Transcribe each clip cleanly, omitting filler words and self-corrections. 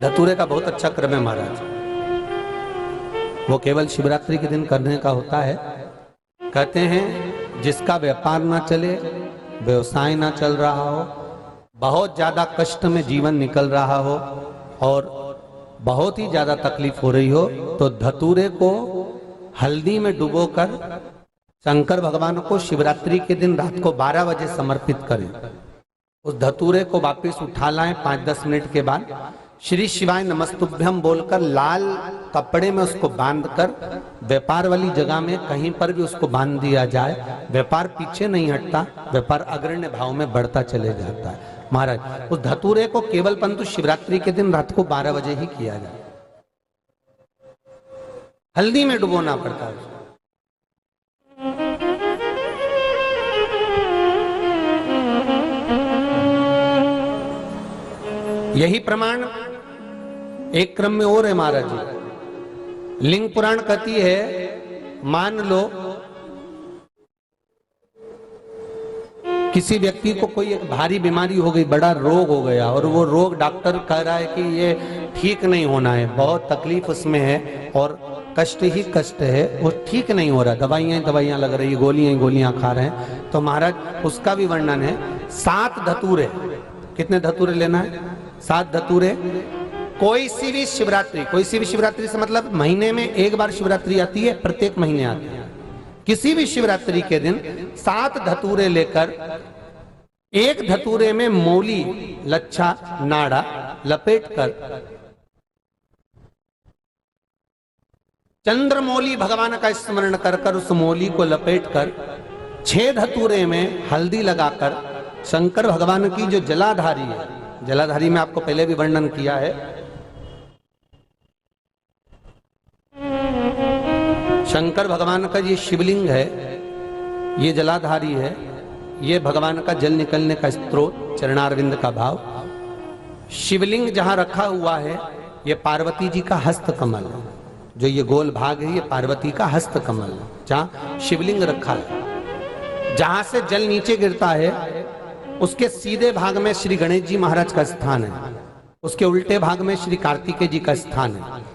धतूरे का बहुत अच्छा क्रम है महाराज। वो केवल शिवरात्रि के दिन करने का होता है। कहते हैं जिसका व्यापार ना चले, व्यवसाय ना चल रहा हो, बहुत ज्यादा कष्ट में जीवन निकल रहा हो और बहुत ही ज्यादा तकलीफ हो रही हो, तो धतूरे को हल्दी में डुबोकर शंकर भगवान को शिवरात्रि के दिन रात को 12 बजे समर्पित करें। उस धतूरे को वापस उठा लाएं 5-10 मिनट के बाद, श्री शिवाय नमस्तुभ्यम बोलकर लाल कपड़े में उसको बांधकर व्यापार वाली जगह में कहीं पर भी उसको बांध दिया जाए। व्यापार पीछे नहीं हटता, व्यापार अग्रण्य भाव में बढ़ता चले जाता है। महाराज उस धतूरे को केवल परंतु शिवरात्रि के दिन रात को 12 बजे ही किया जाए। हल्दी में डुबोना पड़ता है। यही प्रमाण एक क्रम में और है महाराज जी। लिंग पुराण कहती है, मान लो किसी व्यक्ति को कोई एक भारी बीमारी हो गई, बड़ा रोग हो गया और वो रोग डॉक्टर कह रहा है कि ये ठीक नहीं होना है, बहुत तकलीफ उसमें है और कष्ट ही कष्ट है, वो ठीक नहीं हो रहा, दवाइयां लग रही, गोलियां खा रहे हैं। तो महाराज उसका भी वर्णन है। 7 धतूरे, कितने धतूरे लेना है? 7 धतूरे। कोई सी भी शिवरात्रि से मतलब महीने में एक बार शिवरात्रि आती है, प्रत्येक महीने आती है। किसी भी शिवरात्रि के दिन 7 धतूरे लेकर एक धतूरे में मौली, लच्छा, नाड़ा लपेटकर चंद्रमौली भगवान का स्मरण कर उस मौली को लपेटकर 6 धतूरे में हल्दी लगाकर शंकर भगवान की जो जलाधारी है, जलाधारी में आपको पहले भी वर्णन किया है, शंकर भगवान का ये शिवलिंग है, ये जलाधारी है, ये भगवान का जल निकलने का स्त्रोत, चरणारविंद का भाव। शिवलिंग जहां रखा हुआ है ये पार्वती जी का हस्त कमल है, जो ये गोल भाग है ये पार्वती का हस्त कमल है, जहां शिवलिंग रखा है। जहां से जल नीचे गिरता है उसके सीधे भाग में श्री गणेश जी महाराज का स्थान है, उसके उल्टे भाग में श्री कार्तिकेय जी का स्थान है।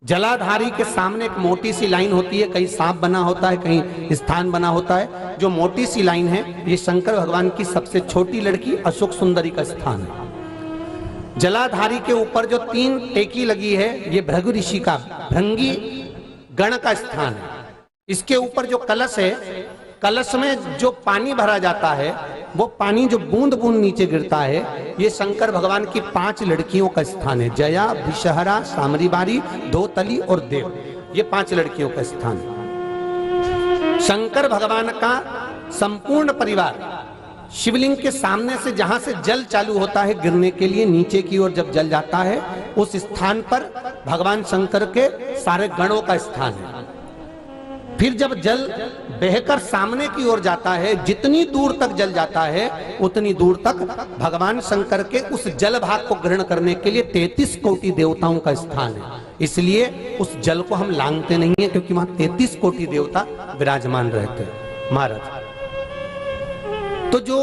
जलाधारी के सामने एक मोटी सी लाइन होती है, कहीं सांप बना होता है, कहीं स्थान बना होता है। जो मोटी सी लाइन है ये शंकर भगवान की सबसे छोटी लड़की अशोक सुंदरी का स्थान है। जलाधारी के ऊपर जो 3 टेकी लगी है ये भृगु ऋषि का, भृंगी गण का स्थान है। इसके ऊपर जो कलश है, कलश में जो पानी भरा जाता है वो पानी जो बूंद बूंद नीचे गिरता है ये शंकर भगवान की 5 लड़कियों का स्थान है। जया, भिषहरा, सामरीबारी, धोतली और देव, ये 5 लड़कियों का स्थान है। शंकर भगवान का संपूर्ण परिवार शिवलिंग के सामने से, जहां से जल चालू होता है गिरने के लिए नीचे की ओर जब जल जाता है, उस स्थान पर भगवान शंकर के सारे गणों का स्थान है। फिर जब जल बहकर सामने की ओर जाता है, जितनी दूर तक जल जाता है उतनी दूर तक भगवान शंकर के उस जल भाग को ग्रहण करने के लिए 33 कोटि देवताओं का स्थान है। इसलिए उस जल को हम लांघते नहीं है, क्योंकि वहां 33 कोटि देवता विराजमान रहते हैं महाराज। तो जो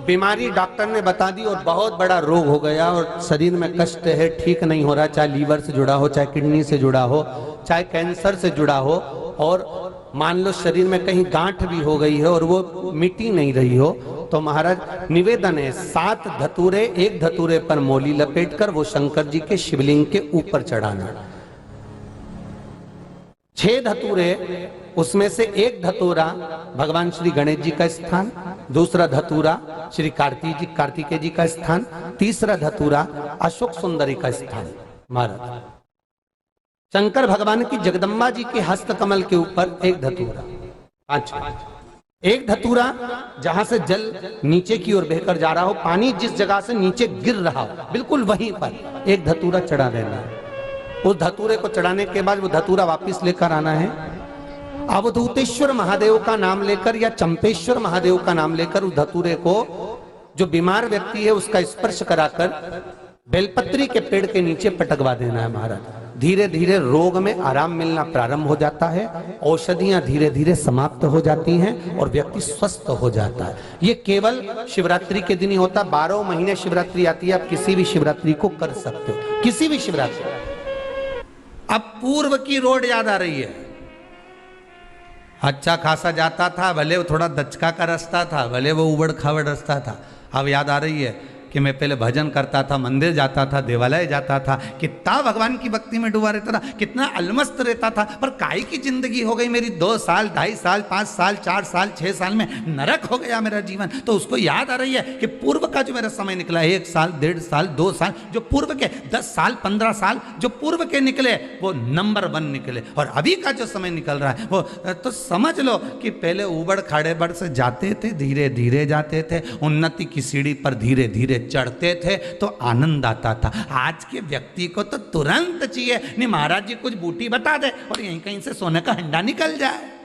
बीमारी डॉक्टर ने बता दी और बहुत बड़ा रोग हो गया और शरीर में कष्ट है, ठीक नहीं हो रहा, चाहे लीवर से जुड़ा हो, चाहे किडनी से जुड़ा हो, चाहे कैंसर से जुड़ा हो, और मान लो शरीर में कहीं गांठ भी हो गई है और वो मिटी नहीं रही हो, तो महाराज निवेदन है 7 धतूरे, एक धतूरे पर मौली लपेटकर वो शंकर जी के शिवलिंग के ऊपर चढ़ाना। 6 धतूरे, उसमें से एक धतूरा भगवान श्री गणेश जी का स्थान, दूसरा धतूरा श्री कार्तिकेय जी का स्थान, तीसरा धतूरा अशोक सुंदरी का स्थान। महाराज शंकर भगवान की जगदम्बा जी के हस्त कमल के ऊपर एक धतूरा, एक धतूरा जहां से जल नीचे की ओर बहकर जा रहा हो, पानी जिस जगह से नीचे गिर रहा हो बिल्कुल वहीं पर एक धतूरा चढ़ा देना है। उस धतूरे को चढ़ाने के बाद वो धतूरा वापस लेकर आना है, अवधूतेश्वर महादेव का नाम लेकर या चंपेश्वर महादेव का नाम लेकर उस धतूरे को, जो बीमार व्यक्ति है उसका स्पर्श कराकर बेलपत्री के पेड़ के नीचे पटकवा देना है महाराज। धीरे धीरे रोग में आराम मिलना प्रारंभ हो जाता है, औषधियां धीरे धीरे समाप्त हो जाती हैं और व्यक्ति स्वस्थ हो जाता है। ये केवल शिवरात्रि के दिन ही होता। 12 महीने शिवरात्रि आती है, आप किसी भी शिवरात्रि को कर सकते हो, किसी भी शिवरात्रि। अब पूर्व की रोड याद आ रही है। अच्छा खासा जाता था, भले वो थोड़ा दचका का रास्ता था, भले वो उबड़ खाबड़ रास्ता था। अब याद आ रही है कि मैं पहले भजन करता था, मंदिर जाता था, देवालय जाता था, कितना भगवान की भक्ति में डूबा रहता था, कितना अलमस्त रहता था। पर काहे की जिंदगी हो गई मेरी 2 साल, 2.5 साल, 5 साल, 4 साल, 6 साल में नरक हो गया मेरा जीवन। तो उसको याद आ रही है कि पूर्व का जो मेरा समय निकला, 1 साल, 1.5 साल, 2 साल, जो पूर्व के 10 साल, 15 साल जो पूर्व के निकले वो नंबर 1 निकले। और अभी का जो समय निकल रहा है वो तो समझ लो कि पहले उबड़ खाड़े बड़ से जाते थे, धीरे धीरे जाते थे, उन्नति की सीढ़ी पर धीरे धीरे चढ़ते थे तो आनंद आता था। आज के व्यक्ति को तो तुरंत चाहिए, नहीं महाराज जी कुछ बूटी बता दे और यहीं कहीं से सोने का हंडा निकल जाए।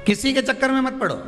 किसी के चक्कर में मत पड़ो।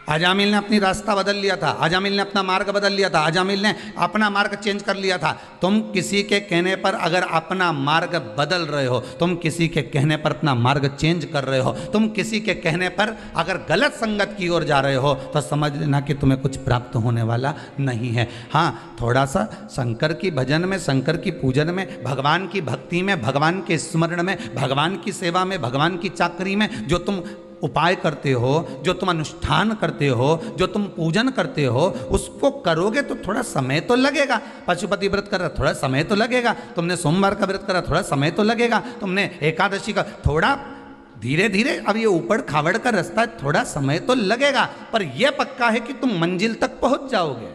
अजामिल ने अपनी रास्ता बदल लिया था, अजामिल ने अपना मार्ग बदल लिया था, अजामिल ने अपना मार्ग चेंज कर लिया था। तुम किसी के कहने पर अगर अपना मार्ग बदल रहे हो, तुम किसी के कहने पर अपना मार्ग चेंज कर रहे हो, तुम किसी के कहने पर अगर गलत संगत की ओर जा रहे हो तो समझ लेना कि तुम्हें कुछ प्राप्त होने वाला नहीं है। हाँ, थोड़ा सा शंकर की भजन में, शंकर की पूजन में, भगवान की भक्ति में, भगवान के स्मरण में, भगवान की सेवा में, भगवान की चाकरी में जो तुम उपाय करते हो, जो तुम अनुष्ठान करते हो, जो तुम पूजन करते हो, उसको करोगे तो थोड़ा समय तो लगेगा। पशुपति व्रत कर रहा, थोड़ा समय तो लगेगा। तुमने सोमवार का व्रत करा, थोड़ा समय तो लगेगा। तुमने एकादशी का, थोड़ा धीरे धीरे, अब ये ऊपड़ खावड़ का रास्ता है, थोड़ा समय तो लगेगा। पर यह पक्का है कि तुम मंजिल तक पहुंच जाओगे।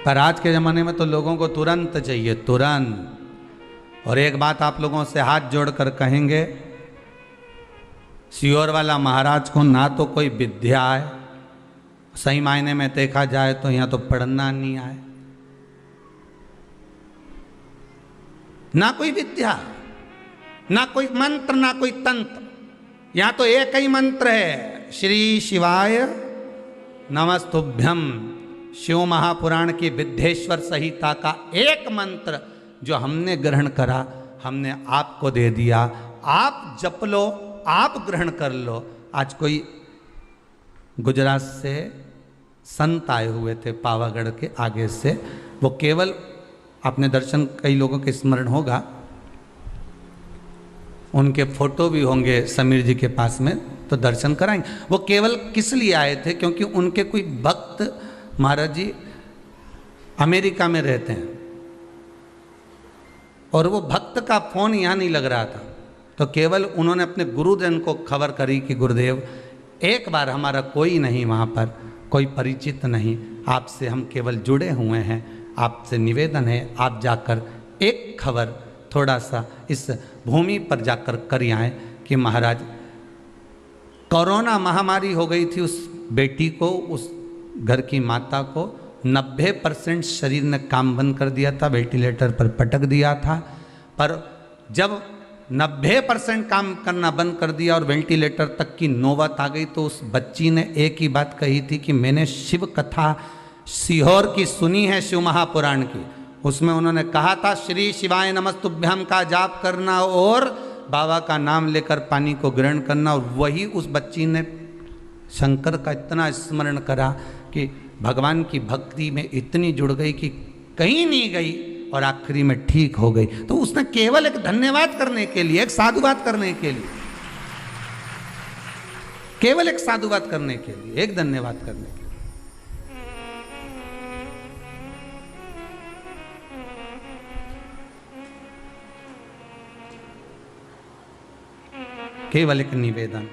पर आज के जमाने में तो लोगों को तुरंत चाहिए, तुरंत। और एक बात आप लोगों से हाथ जोड़कर कहेंगे, सियोर वाला महाराज को ना तो कोई विद्या है, सही मायने में देखा जाए तो यहाँ तो पढ़ना नहीं आए, ना कोई विद्या, ना कोई मंत्र, ना कोई तंत्र। यहाँ तो एक ही मंत्र है, श्री शिवाय नमस्तुभ्यम। शिव महापुराण की विद्येश्वर संहिता का एक मंत्र जो हमने ग्रहण करा, हमने आपको दे दिया। आप जप लो, आप ग्रहण कर लो। आज कोई गुजरात से संत आए हुए थे, पावागढ़ के आगे से। वो केवल अपने दर्शन, कई लोगों के स्मरण होगा, उनके फोटो भी होंगे समीर जी के पास में, तो दर्शन कराएंगे। वो केवल किस लिए आए थे? क्योंकि उनके कोई भक्त महाराज जी अमेरिका में रहते हैं और वो भक्त का फोन यहाँ नहीं लग रहा था, तो केवल उन्होंने अपने गुरुजन को खबर करी कि गुरुदेव एक बार हमारा कोई नहीं वहाँ पर, कोई परिचित नहीं, आपसे हम केवल जुड़े हुए हैं, आपसे निवेदन है आप जाकर एक खबर थोड़ा सा इस भूमि पर जाकर कर आएँ कि महाराज कोरोना महामारी हो गई थी उस बेटी को, उस घर की माता को 90% शरीर ने काम बंद कर दिया था, वेंटिलेटर पर पटक दिया था। पर जब 90% काम करना बंद कर दिया और वेंटिलेटर तक की नौबत आ गई तो उस बच्ची ने एक ही बात कही थी कि मैंने शिव कथा सीहोर की सुनी है, शिव महापुराण की। उसमें उन्होंने कहा था श्री शिवाय नमस्तुभ्यम का जाप करना और बाबा का नाम लेकर पानी को ग्रहण करना। और वही उस बच्ची ने शंकर का इतना स्मरण करा कि भगवान की भक्ति में इतनी जुड़ गई कि कहीं नहीं गई और आखिरी में ठीक हो गई। तो उसने केवल एक धन्यवाद करने के लिए, एक साधुवाद करने के लिए, केवल एक साधुवाद करने के लिए, एक धन्यवाद करने के लिए, केवल एक निवेदन।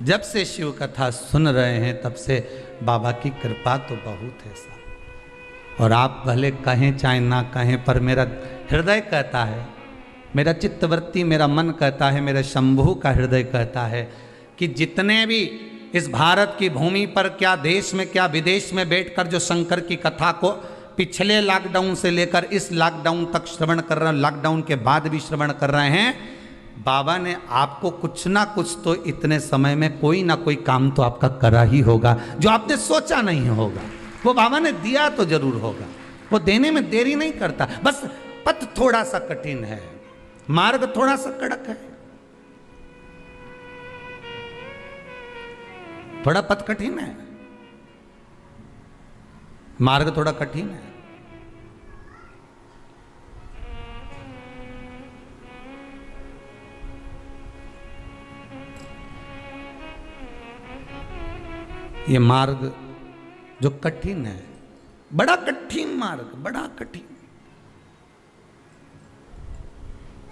जब से शिव कथा सुन रहे हैं तब से बाबा की कृपा तो बहुत है साहब। और आप भले कहें चाहे ना कहें, पर मेरा हृदय कहता है, मेरा चित्तवृत्ति, मेरा मन कहता है, मेरे शंभू का हृदय कहता है कि जितने भी इस भारत की भूमि पर, क्या देश में क्या विदेश में बैठकर जो शंकर की कथा को पिछले लॉकडाउन से लेकर इस लॉकडाउन तक श्रवण कर रहे हैं, लॉकडाउन के बाद भी श्रवण कर रहे हैं, बाबा ने आपको कुछ ना कुछ तो इतने समय में कोई ना कोई काम तो आपका करा ही होगा जो आपने सोचा नहीं होगा। वो बाबा ने दिया तो जरूर होगा, वो देने में देरी नहीं करता। बस पथ थोड़ा सा कठिन है, मार्ग थोड़ा सा कड़क है, थोड़ा पथ कठिन है, मार्ग थोड़ा कठिन है। ये मार्ग जो कठिन है, बड़ा कठिन मार्ग, बड़ा कठिन,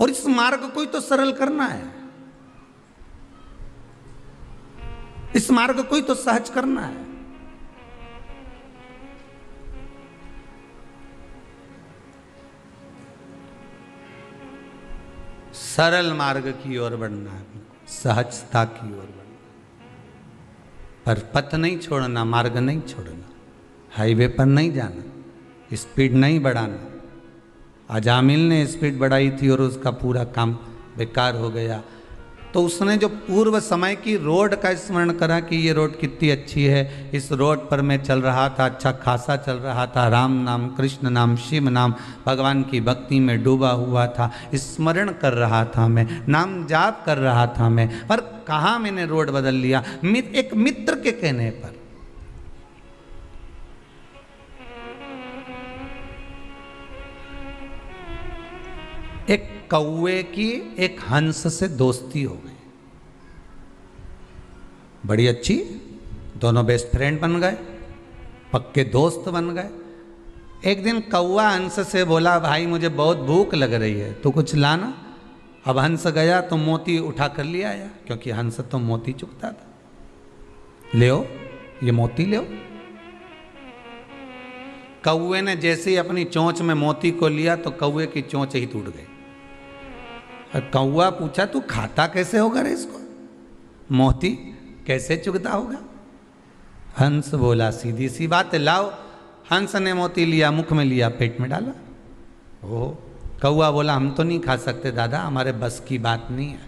और इस मार्ग को ही तो सरल करना है, इस मार्ग को ही तो सहज करना है। सरल मार्ग की ओर बढ़ना है, सहजता की ओर बढ़ना, पर पथ नहीं छोड़ना, मार्ग नहीं छोड़ना, हाईवे पर नहीं जाना, स्पीड नहीं बढ़ाना। अजामिल ने स्पीड बढ़ाई थी और उसका पूरा काम बेकार हो गया। तो उसने जो पूर्व समय की रोड का स्मरण करा कि ये रोड कितनी अच्छी है, इस रोड पर मैं चल रहा था, अच्छा खासा चल रहा था, राम नाम, कृष्ण नाम, शिव नाम, भगवान की भक्ति में डूबा हुआ था, स्मरण कर रहा था मैं, नाम जाप कर रहा था मैं, पर कहाँ मैंने रोड बदल लिया, एक मित्र के कहने पर। एक कौवे की एक हंस से दोस्ती हो गई, बड़ी अच्छी, दोनों बेस्ट फ्रेंड बन गए, पक्के दोस्त बन गए। एक दिन कौवा हंस से बोला, भाई मुझे बहुत भूख लग रही है, तो कुछ लाना। अब हंस गया तो मोती उठा कर ले आया, क्योंकि हंस तो मोती चुगता था। ले ये मोती ले। कौवे ने जैसे ही अपनी चोंच में मोती को लिया तो कौवे की चोंच ही टूट गई। कौवा पूछा, तू खाता कैसे होगा रे इसको, मोती कैसे चुगता होगा? हंस बोला, सीधी सी बात है, लाओ। हंस ने मोती लिया, मुख में लिया, पेट में डाला। ओह, कौवा बोला, हम तो नहीं खा सकते दादा, हमारे बस की बात नहीं है।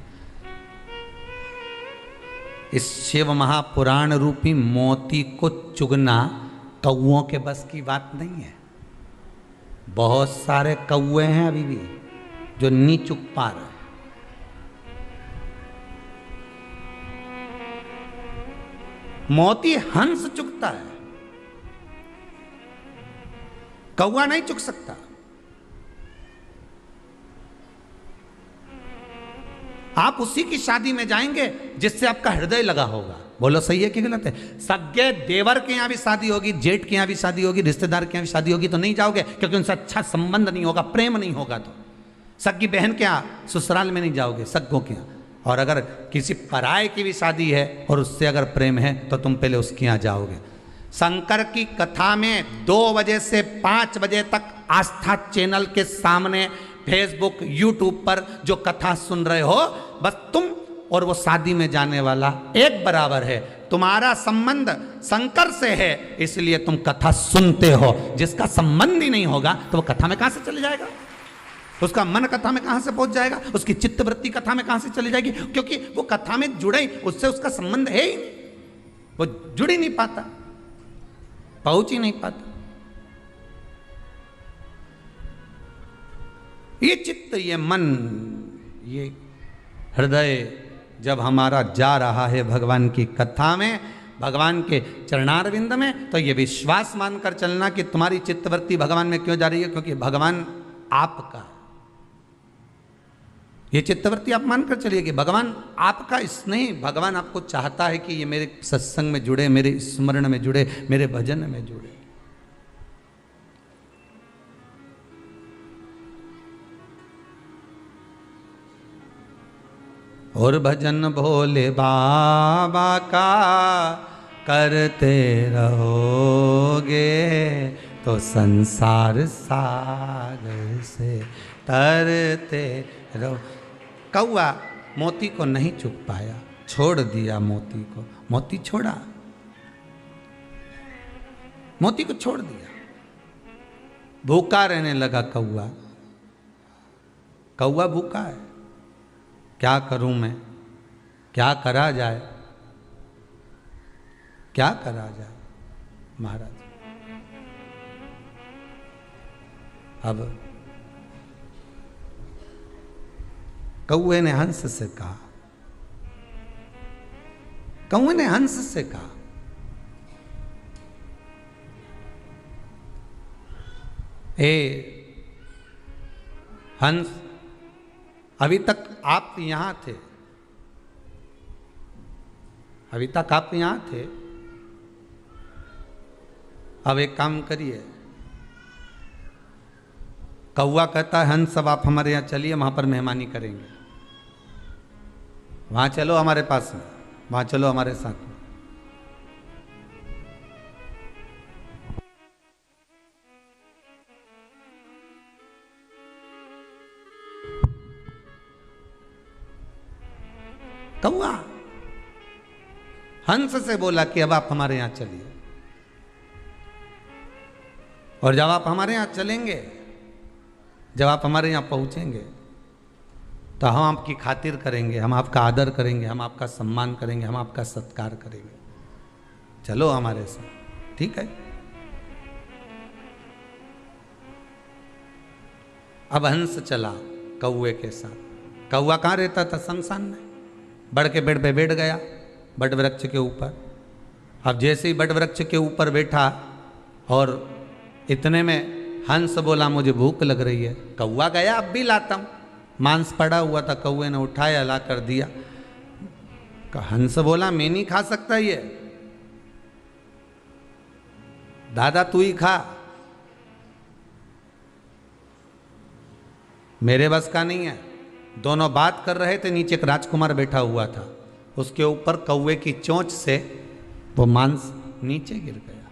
इस शिव महापुराण रूपी मोती को चुगना कौओं के बस की बात नहीं है। बहुत सारे कौवे हैं अभी भी जो नहीं चुग पा रहे। मोती हंस चुगता है, कौवा नहीं चुग सकता। आप उसी की शादी में जाएंगे जिससे आपका हृदय लगा होगा। बोलो सही है कि गलत है? सगे देवर के यहां भी शादी होगी, जेठ के यहां भी शादी होगी, रिश्तेदार के यहां भी शादी होगी तो नहीं जाओगे, क्योंकि उनसे अच्छा संबंध नहीं होगा, प्रेम नहीं होगा। तो सगी बहन के यहां ससुराल में नहीं जाओगे, सग्गों के यहां। और अगर किसी पराये की भी शादी है और उससे अगर प्रेम है तो तुम पहले उसके यहां जाओगे। शंकर की कथा में 2 बजे से 5 बजे तक आस्था चैनल के सामने फेसबुक, यूट्यूब पर जो कथा सुन रहे हो, बस तुम और वो शादी में जाने वाला एक बराबर है। तुम्हारा संबंध शंकर से है, इसलिए तुम कथा सुनते हो। जिसका संबंध ही नहीं होगा तो वो कथा में कहां से चले जाएगा? उसका मन कथा में कहां से पहुंच जाएगा? उसकी चित्तवृत्ति कथा में कहां से चली जाएगी? क्योंकि वो कथा में जुड़े, उससे उसका संबंध है ही नहीं, वो जुड़ ही नहीं पाता, पहुंच ही नहीं पाता। ये चित्त, ये मन, ये हृदय जब हमारा जा रहा है भगवान की कथा में, भगवान के चरणारविंद में, तो ये विश्वास मानकर चलना कि तुम्हारी चित्तवृत्ति भगवान में क्यों जा रही है, क्योंकि भगवान आपका। ये चित्तवृत्ति आप मानकर चलिए कि भगवान आपका स्नेह, भगवान आपको चाहता है कि ये मेरे सत्संग में जुड़े, मेरे स्मरण में जुड़े, मेरे भजन में जुड़े। और भजन भोले बाबा का करते रहोगे तो संसार सागर से तरते रहो। कौआ मोती को नहीं चुग पाया, छोड़ दिया मोती को। मोती छोड़ा, मोती को छोड़ दिया। भूखा रहने लगा कौआ। कौआ भूखा है, क्या करूं मैं, क्या करा जाए, क्या करा जाए महाराज। अब कौए ने हंस से कहा, कौए ने हंस से कहा, हे हंस, अभी तक आप यहां थे, अभी तक आप यहां थे, अब एक काम करिए। कौआ कहता है हंस, अब आप हमारे यहां चलिए, वहां पर मेहमानी करेंगे, वहां चलो हमारे पास में, वहां चलो हमारे साथ में। कौआ हंस से बोला कि अब आप हमारे यहां चलिए, और जब आप हमारे यहां चलेंगे, जब आप हमारे यहां पहुंचेंगे, तो हम आपकी खातिर करेंगे, हम आपका आदर करेंगे, हम आपका सम्मान करेंगे, हम आपका सत्कार करेंगे, चलो हमारे साथ, ठीक है। अब हंस चला कौए के साथ। कौआ कहाँ रहता था? शमशान में। बड़ के पेड़ पे बैठ गया, बट वृक्ष के ऊपर। अब जैसे ही बट वृक्ष के ऊपर बैठा, और इतने में हंस बोला मुझे भूख लग रही है। कौआ गया, अब भी लाता हूं। मांस पड़ा हुआ था, कौए ने उठाया, ला कर दिया। हंस बोला मैं नहीं खा सकता ये, दादा तू ही खा, मेरे बस का नहीं है। दोनों बात कर रहे थे, नीचे एक राजकुमार बैठा हुआ था, उसके ऊपर कौए की चोंच से वो मांस नीचे गिर गया।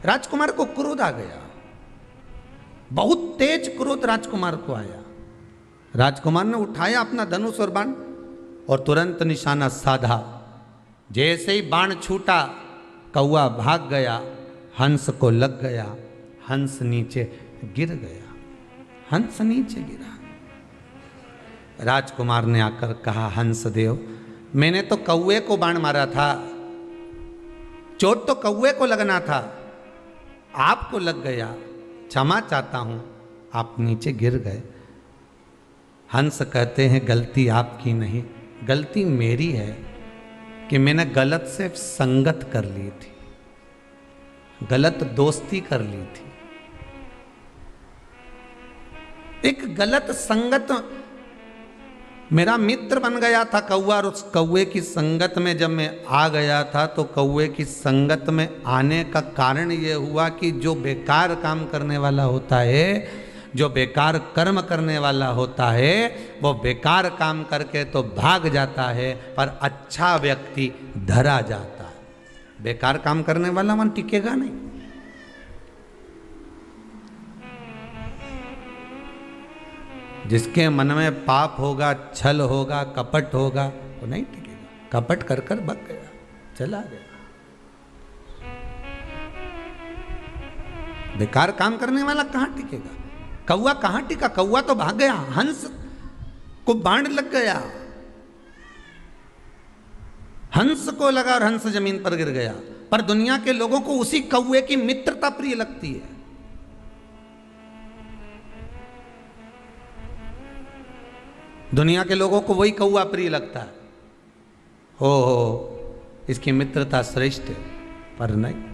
राजकुमार को क्रोध आ गया, बहुत तेज क्रोध राजकुमार को आया। राजकुमार ने उठाया अपना धनुष और बाण और तुरंत निशाना साधा। जैसे ही बाण छूटा, कौआ भाग गया, हंस को लग गया, हंस नीचे गिर गया, हंस नीचे गिरा। राजकुमार ने आकर कहा, हंस देव, मैंने तो कौए को बाण मारा था, चोट तो कौए को लगना था, आपको लग गया, क्षमा चाहता हूं, आप नीचे गिर गए। हंस कहते हैं गलती आपकी नहीं, गलती मेरी है कि मैंने गलत से संगत कर ली थी, गलत दोस्ती कर ली थी। एक गलत संगत, मेरा मित्र बन गया था कौआ, और उस कौए की संगत में जब मैं आ गया था, तो कौए की संगत में आने का कारण ये हुआ कि जो बेकार काम करने वाला होता है, जो बेकार कर्म करने वाला होता है, वो बेकार काम करके तो भाग जाता है, पर अच्छा व्यक्ति धरा जाता है। बेकार काम करने वाला मन टिकेगा नहीं। जिसके मन में पाप होगा, छल होगा, कपट होगा, वो नहीं टिकेगा। कपट कर कर भाग गया, चला गया। बेकार काम करने वाला कहां टिकेगा? कौआ कहां टिका? कौआ तो भाग गया, हंस को बाण लग गया, हंस को लगा और हंस जमीन पर गिर गया। पर दुनिया के लोगों को उसी कौए की मित्रता प्रिय लगती है। दुनिया के लोगों को वही कौआ प्रिय लगता है। हो इसकी मित्रता श्रेष्ठ है, पर नहीं।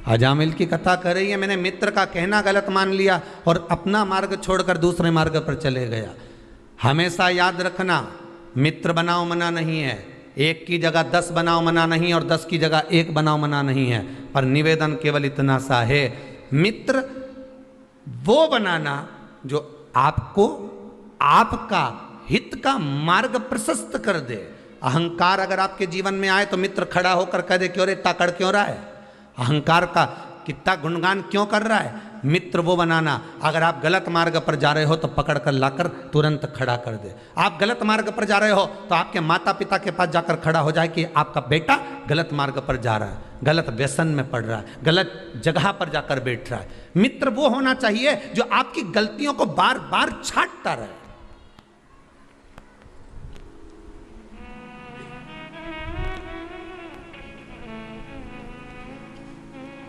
अजामिल की कथा कर रही है, मैंने मित्र का कहना गलत मान लिया और अपना मार्ग छोड़कर दूसरे मार्ग पर चले गया। हमेशा याद रखना, मित्र बनाओ मना नहीं है, एक की जगह 10 बनाओ मना नहीं, और 10 की जगह 1 बनाओ मना नहीं है। पर निवेदन केवल इतना सा है, मित्र वो बनाना जो आपको आपका हित का मार्ग प्रशस्त कर दे। अहंकार अगर आपके जीवन में आए तो मित्र खड़ा होकर कह दे, क्यों रे इतना कड़ क्यों रहा है, अहंकार का कितना गुणगान क्यों कर रहा है। मित्र वो बनाना, अगर आप गलत मार्ग पर जा रहे हो तो पकड़ कर लाकर तुरंत खड़ा कर दे। आप गलत मार्ग पर जा रहे हो तो आपके माता पिता के पास जाकर खड़ा हो जाए कि आपका बेटा गलत मार्ग पर जा रहा है। गलत व्यसन में पड़ रहा है, गलत जगह पर जाकर बैठ रहा है। मित्र वो होना चाहिए जो आपकी गलतियों को बार बार छांटता रहे।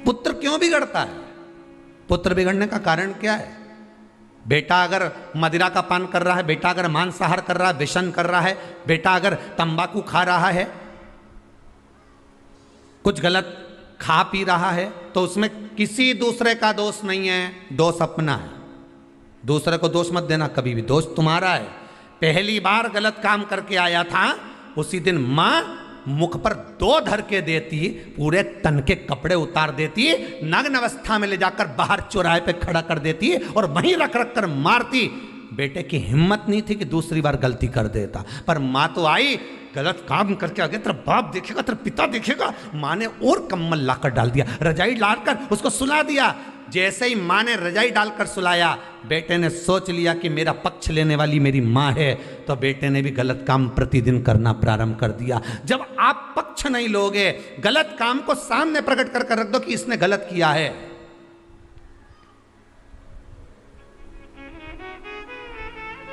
पुत्र क्यों बिगड़ता है? पुत्र बिगड़ने का कारण क्या है? बेटा अगर मदिरा का पान कर रहा है, बेटा अगर मांसाहार कर रहा है, व्यसन कर रहा है, बेटा अगर तंबाकू खा रहा है, कुछ गलत खा पी रहा है, तो उसमें किसी दूसरे का दोष नहीं है, दोष अपना है। दूसरे को दोष मत देना कभी भी, दोष तुम्हारा है। पहली बार गलत काम करके आया था, उसी दिन मां मुख पर 2 धर के देती, पूरे तन के कपड़े उतार देती, नग्न अवस्था में ले जाकर बाहर चौराहे पे खड़ा कर देती और वहीं रख रख कर मारती। बेटे की हिम्मत नहीं थी कि दूसरी बार गलती कर देता, पर मां तो आई, गलत काम करके आ गया, तेरा बाप देखेगा, तेरा पिता देखेगा। मां ने और कम्बल लाकर डाल दिया, रजाई डालकर उसको सुला दिया। जैसे ही मां ने रजाई डालकर सुलाया, बेटे ने सोच लिया कि मेरा पक्ष लेने वाली मेरी मां है, तो बेटे ने भी गलत काम प्रतिदिन करना प्रारंभ कर दिया। जब आप पक्ष नहीं लोगे, गलत काम को सामने प्रकट कर रख दो कि इसने गलत किया है,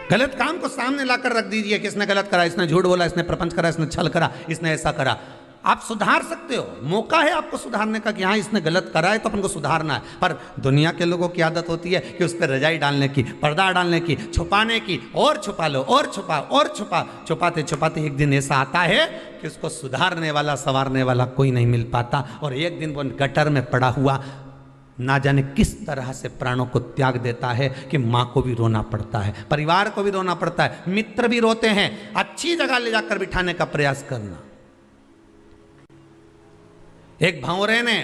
गलत काम को सामने लाकर रख दीजिए कि इसने गलत करा, इसने झूठ बोला, इसने प्रपंच करा, इसने छल करा, इसने ऐसा करा। आप सुधार सकते हो, मौका है आपको सुधारने का कि हाँ इसने गलत करा है तो अपन को सुधारना है। पर दुनिया के लोगों की आदत होती है कि उस पर रजाई डालने की, पर्दा डालने की, छुपाने की, और छुपा लो, और छुपा, और छुपा। छुपाते छुपाते एक दिन ऐसा आता है कि उसको सुधारने वाला, संवारने वाला कोई नहीं मिल पाता, और एक दिन वो गटर में पड़ा हुआ ना जाने किस तरह से प्राणों को त्याग देता है कि मां को भी रोना पड़ता है, परिवार को भी रोना पड़ता है, मित्र भी रोते हैं। अच्छी जगह ले जाकर बिठाने का प्रयास करना। एक भंवरे ने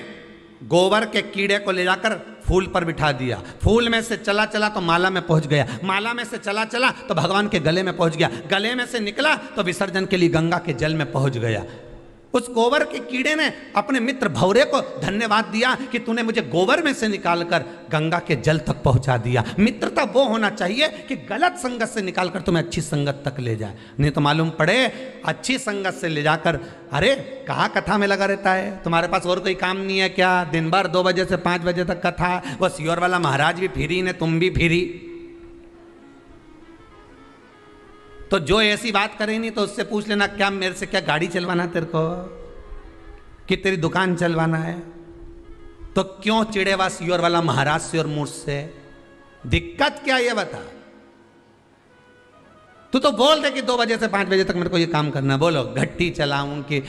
गोबर के कीड़े को ले जाकर फूल पर बिठा दिया, फूल में से चला चला तो माला में पहुंच गया, माला में से चला चला तो भगवान के गले में पहुंच गया, गले में से निकला तो विसर्जन के लिए गंगा के जल में पहुंच गया। उस गोबर के कीड़े ने अपने मित्र भंवरे को धन्यवाद दिया कि तूने मुझे गोबर में से निकालकर गंगा के जल तक पहुंचा दिया। मित्रता वो होना चाहिए कि गलत संगत से निकालकर तुम्हें अच्छी संगत तक ले जाए। नहीं तो मालूम पड़े अच्छी संगत से ले जाकर, अरे कहाँ कथा में लगा रहता है, तुम्हारे पास और कोई काम नहीं है क्या? दिन भर 2 बजे से 5 बजे तक कथा, वो सियोर वाला महाराज भी फ्री ने, तुम भी फ्री। तो जो ऐसी बात करे नहीं तो उससे पूछ लेना, क्या मेरे से क्या गाड़ी चलवाना तेरे को, कि तेरी दुकान चलवाना है? तो क्यों चिड़ेवा सियोर वाला महाराज से और मुझसे? दिक्कत क्या ये बता। तू तो बोल दे कि 2 बजे से 5 बजे तक मेरे को ये काम करना है, बोलो घट्टी चलाऊं कि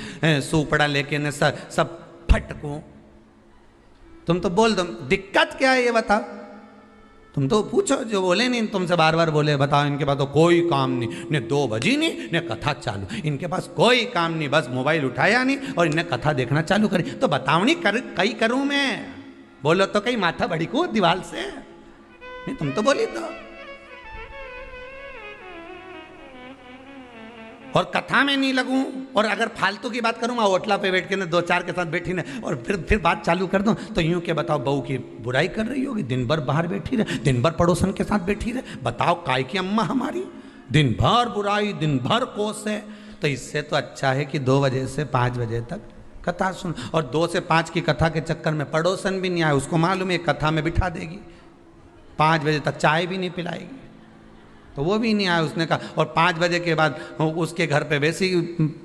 सूपड़ा लेके न सब फटकूं, तुम तो बोल दो। दिक्कत क्या है ये बता। तुम तो पूछो, जो बोले नहीं तुमसे बार बार बोले, बताओ इनके पास तो कोई काम नहीं, ने 2 बजी नहीं ने कथा चालू, इनके पास कोई काम नहीं, बस मोबाइल उठाया नहीं और इन्हें कथा देखना चालू करी। तो बताओ नहीं कई करूं मैं? बोलो तो कहीं माथा बड़ी को दीवार से नहीं, तुम तो बोली तो। और कथा में नहीं लगूं, और अगर फालतू की बात करूं, मैं होटला पे बैठ के ना 2-4 के साथ बैठी ना और फिर बात चालू कर दूं, तो यूं के बताओ बहू की बुराई कर रही होगी, दिन भर बाहर बैठी रहे, दिन भर पड़ोसन के साथ बैठी रहे, बताओ काय की अम्मा हमारी, दिन भर बुराई, दिन भर कोस है। तो इससे तो अच्छा है कि 2 बजे से 5 बजे तक कथा सुन, और 2 से 5 की कथा के चक्कर में पड़ोसन भी नहीं आए, उसको मालूम है कथा में बिठा देगी, 5 बजे तक चाय भी नहीं पिलाएगी, तो वो भी नहीं आया। उसने कहा, और 5 बजे के बाद उसके घर पे वैसे ही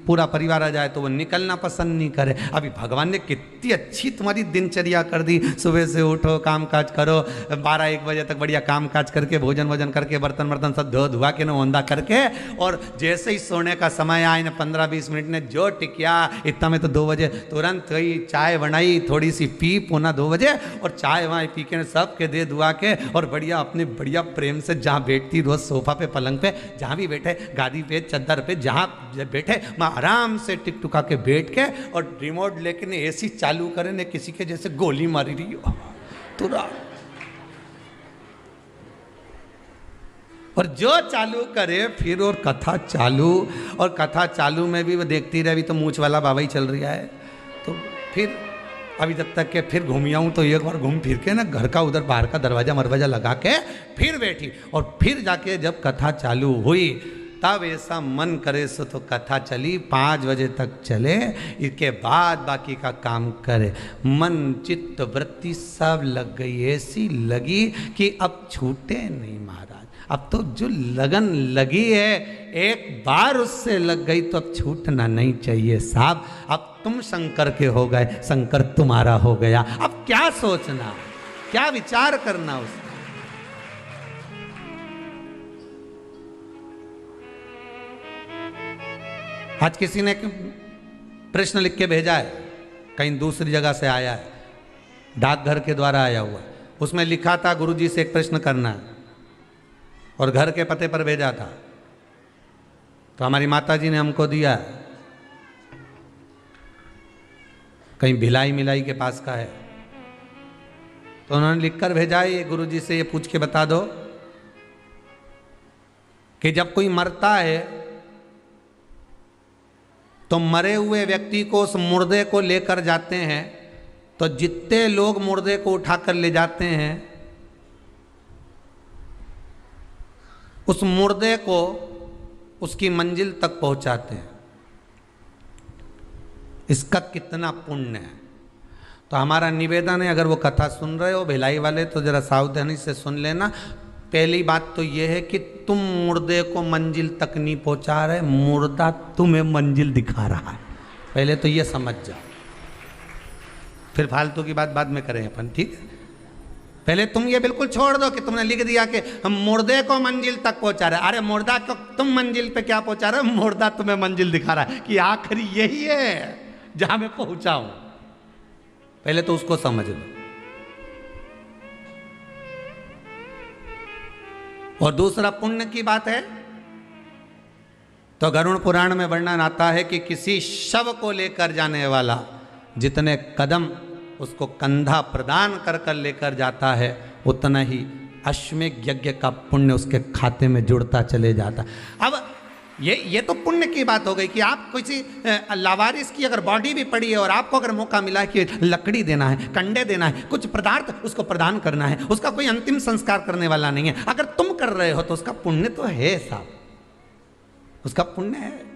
पूरा परिवार आ जाए तो वो निकलना पसंद नहीं करे। अभी भगवान ने कितनी अच्छी तुम्हारी दिनचर्या कर दी, सुबह से उठो, काम काज करो, 12-1 बजे तक बढ़िया काम काज करके, भोजन करके, बर्तन वर्तन सब धो धुआ के ना ओंधा करके, और जैसे ही सोने का समय आए ना 15-20 मिनट ने जो टिकिया, इतना में तो 2 बजे तुरंत वही चाय बनाई, थोड़ी सी पी, पौना 2 बजे, और चाय वहाँ पी के सब के दे दुआ के, और बढ़िया अपने बढ़िया प्रेम से जहाँ बैठती रोज सोफा पे, पलंग पे, जहां भी बैठे, गादी पे, चद्दर पे, जहां बैठे, मैं आराम से टिक टुका के बैठ के, और रिमोट लेके ने एसी चालू करे ने किसी के जैसे गोली मारी रही हो तुरा, और जो चालू करे फिर और कथा चालू, और कथा चालू में भी वो देखती रही, तो मूछ वाला बाबा ही चल रहा है, तो फिर अभी जब तक के फिर घूम आऊँ तो एक बार घूम फिर के ना घर का उधर बाहर का दरवाजा मरवाजा लगा के फिर बैठी, और फिर जाके जब कथा चालू हुई तब ऐसा मन करे सो तो कथा चली 5 बजे तक चले, इसके बाद बाकी का काम करे। मन चित्त वृत्ति सब लग गई, ऐसी लगी कि अब छूटे नहीं महाराज। अब तो जो लगन लगी है, एक बार उससे लग गई तो अब छूटना नहीं चाहिए साहब। अब तुम शंकर के हो गए, शंकर तुम्हारा हो गया, अब क्या सोचना, क्या विचार करना उसका। आज किसी ने प्रश्न लिख के भेजा है, कहीं दूसरी जगह से आया है, डाकघर के द्वारा आया हुआ। उसमें लिखा था गुरुजी से एक प्रश्न करना है, और घर के पते पर भेजा था। तो हमारी माता जी ने हमको दिया, कहीं भिलाई मिलाई के पास का है। तो उन्होंने लिखकर भेजा है, ये गुरुजी से ये पूछ के बता दो कि जब कोई मरता है तो मरे हुए व्यक्ति को, उस मुर्दे को लेकर जाते हैं, तो जितने लोग मुर्दे को उठाकर ले जाते हैं, उस मुर्दे को उसकी मंजिल तक पहुंचाते हैं। इसका कितना पुण्य है। तो हमारा निवेदन है, अगर वो कथा सुन रहे हो भिलाई वाले, तो जरा सावधानी से सुन लेना। पहली बात तो यह है कि तुम मुर्दे को मंजिल तक नहीं पहुंचा रहे, मुर्दा तुम्हें मंजिल दिखा रहा है। पहले तो ये समझ जाओ, फिर फालतू की बात बाद में करें अपन, ठीक है। पहले तुम ये बिल्कुल छोड़ दो कि तुमने लिख दिया कि हम मुर्दे को मंजिल तक पहुंचा रहे। अरे मुर्दा को तुम मंजिल पे क्या पहुंचा रहे हो, मुर्दा तुम्हें मंजिल दिखा रहा है कि आखिरी यही है जहां मैं पहुंचा हूं। पहले तो उसको समझ लो। और दूसरा पुण्य की बात है, तो गरुड़ पुराण में वर्णन आता है कि किसी शव को लेकर जाने वाला जितने कदम उसको कंधा प्रदान कर कर लेकर जाता है, उतना ही अश्वमेध यज्ञ का पुण्य उसके खाते में जुड़ता चले जाता। अब ये तो पुण्य की बात हो गई कि आप किसी लावारिस की अगर बॉडी भी पड़ी है और आपको अगर मौका मिला कि लकड़ी देना है, कंडे देना है, कुछ पदार्थ उसको प्रदान करना है, उसका कोई अंतिम संस्कार करने वाला नहीं है, अगर तुम कर रहे हो तो उसका पुण्य तो है साहब, उसका पुण्य है।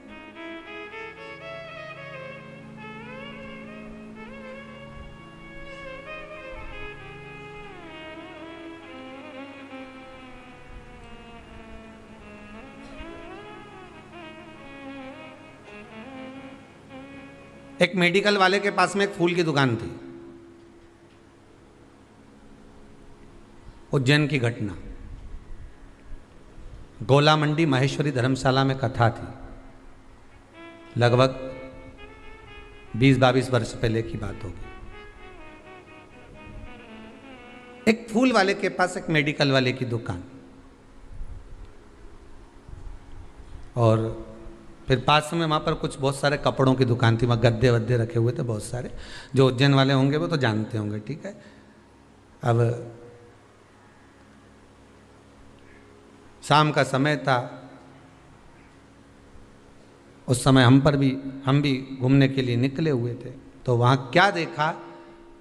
एक मेडिकल वाले के पास में एक फूल की दुकान थी, उज्जैन की घटना। गोला मंडी महेश्वरी धर्मशाला में कथा थी, लगभग 20-22 वर्ष पहले की बात होगी। एक फूल वाले के पास एक मेडिकल वाले की दुकान, और फिर पास में वहाँ पर कुछ बहुत सारे कपड़ों की दुकान थी, वहाँ गद्दे वद्दे रखे हुए थे बहुत सारे। जो उज्जैन वाले होंगे वो तो जानते होंगे, ठीक है। अब शाम का समय था, उस समय हम भी घूमने के लिए निकले हुए थे। तो वहाँ क्या देखा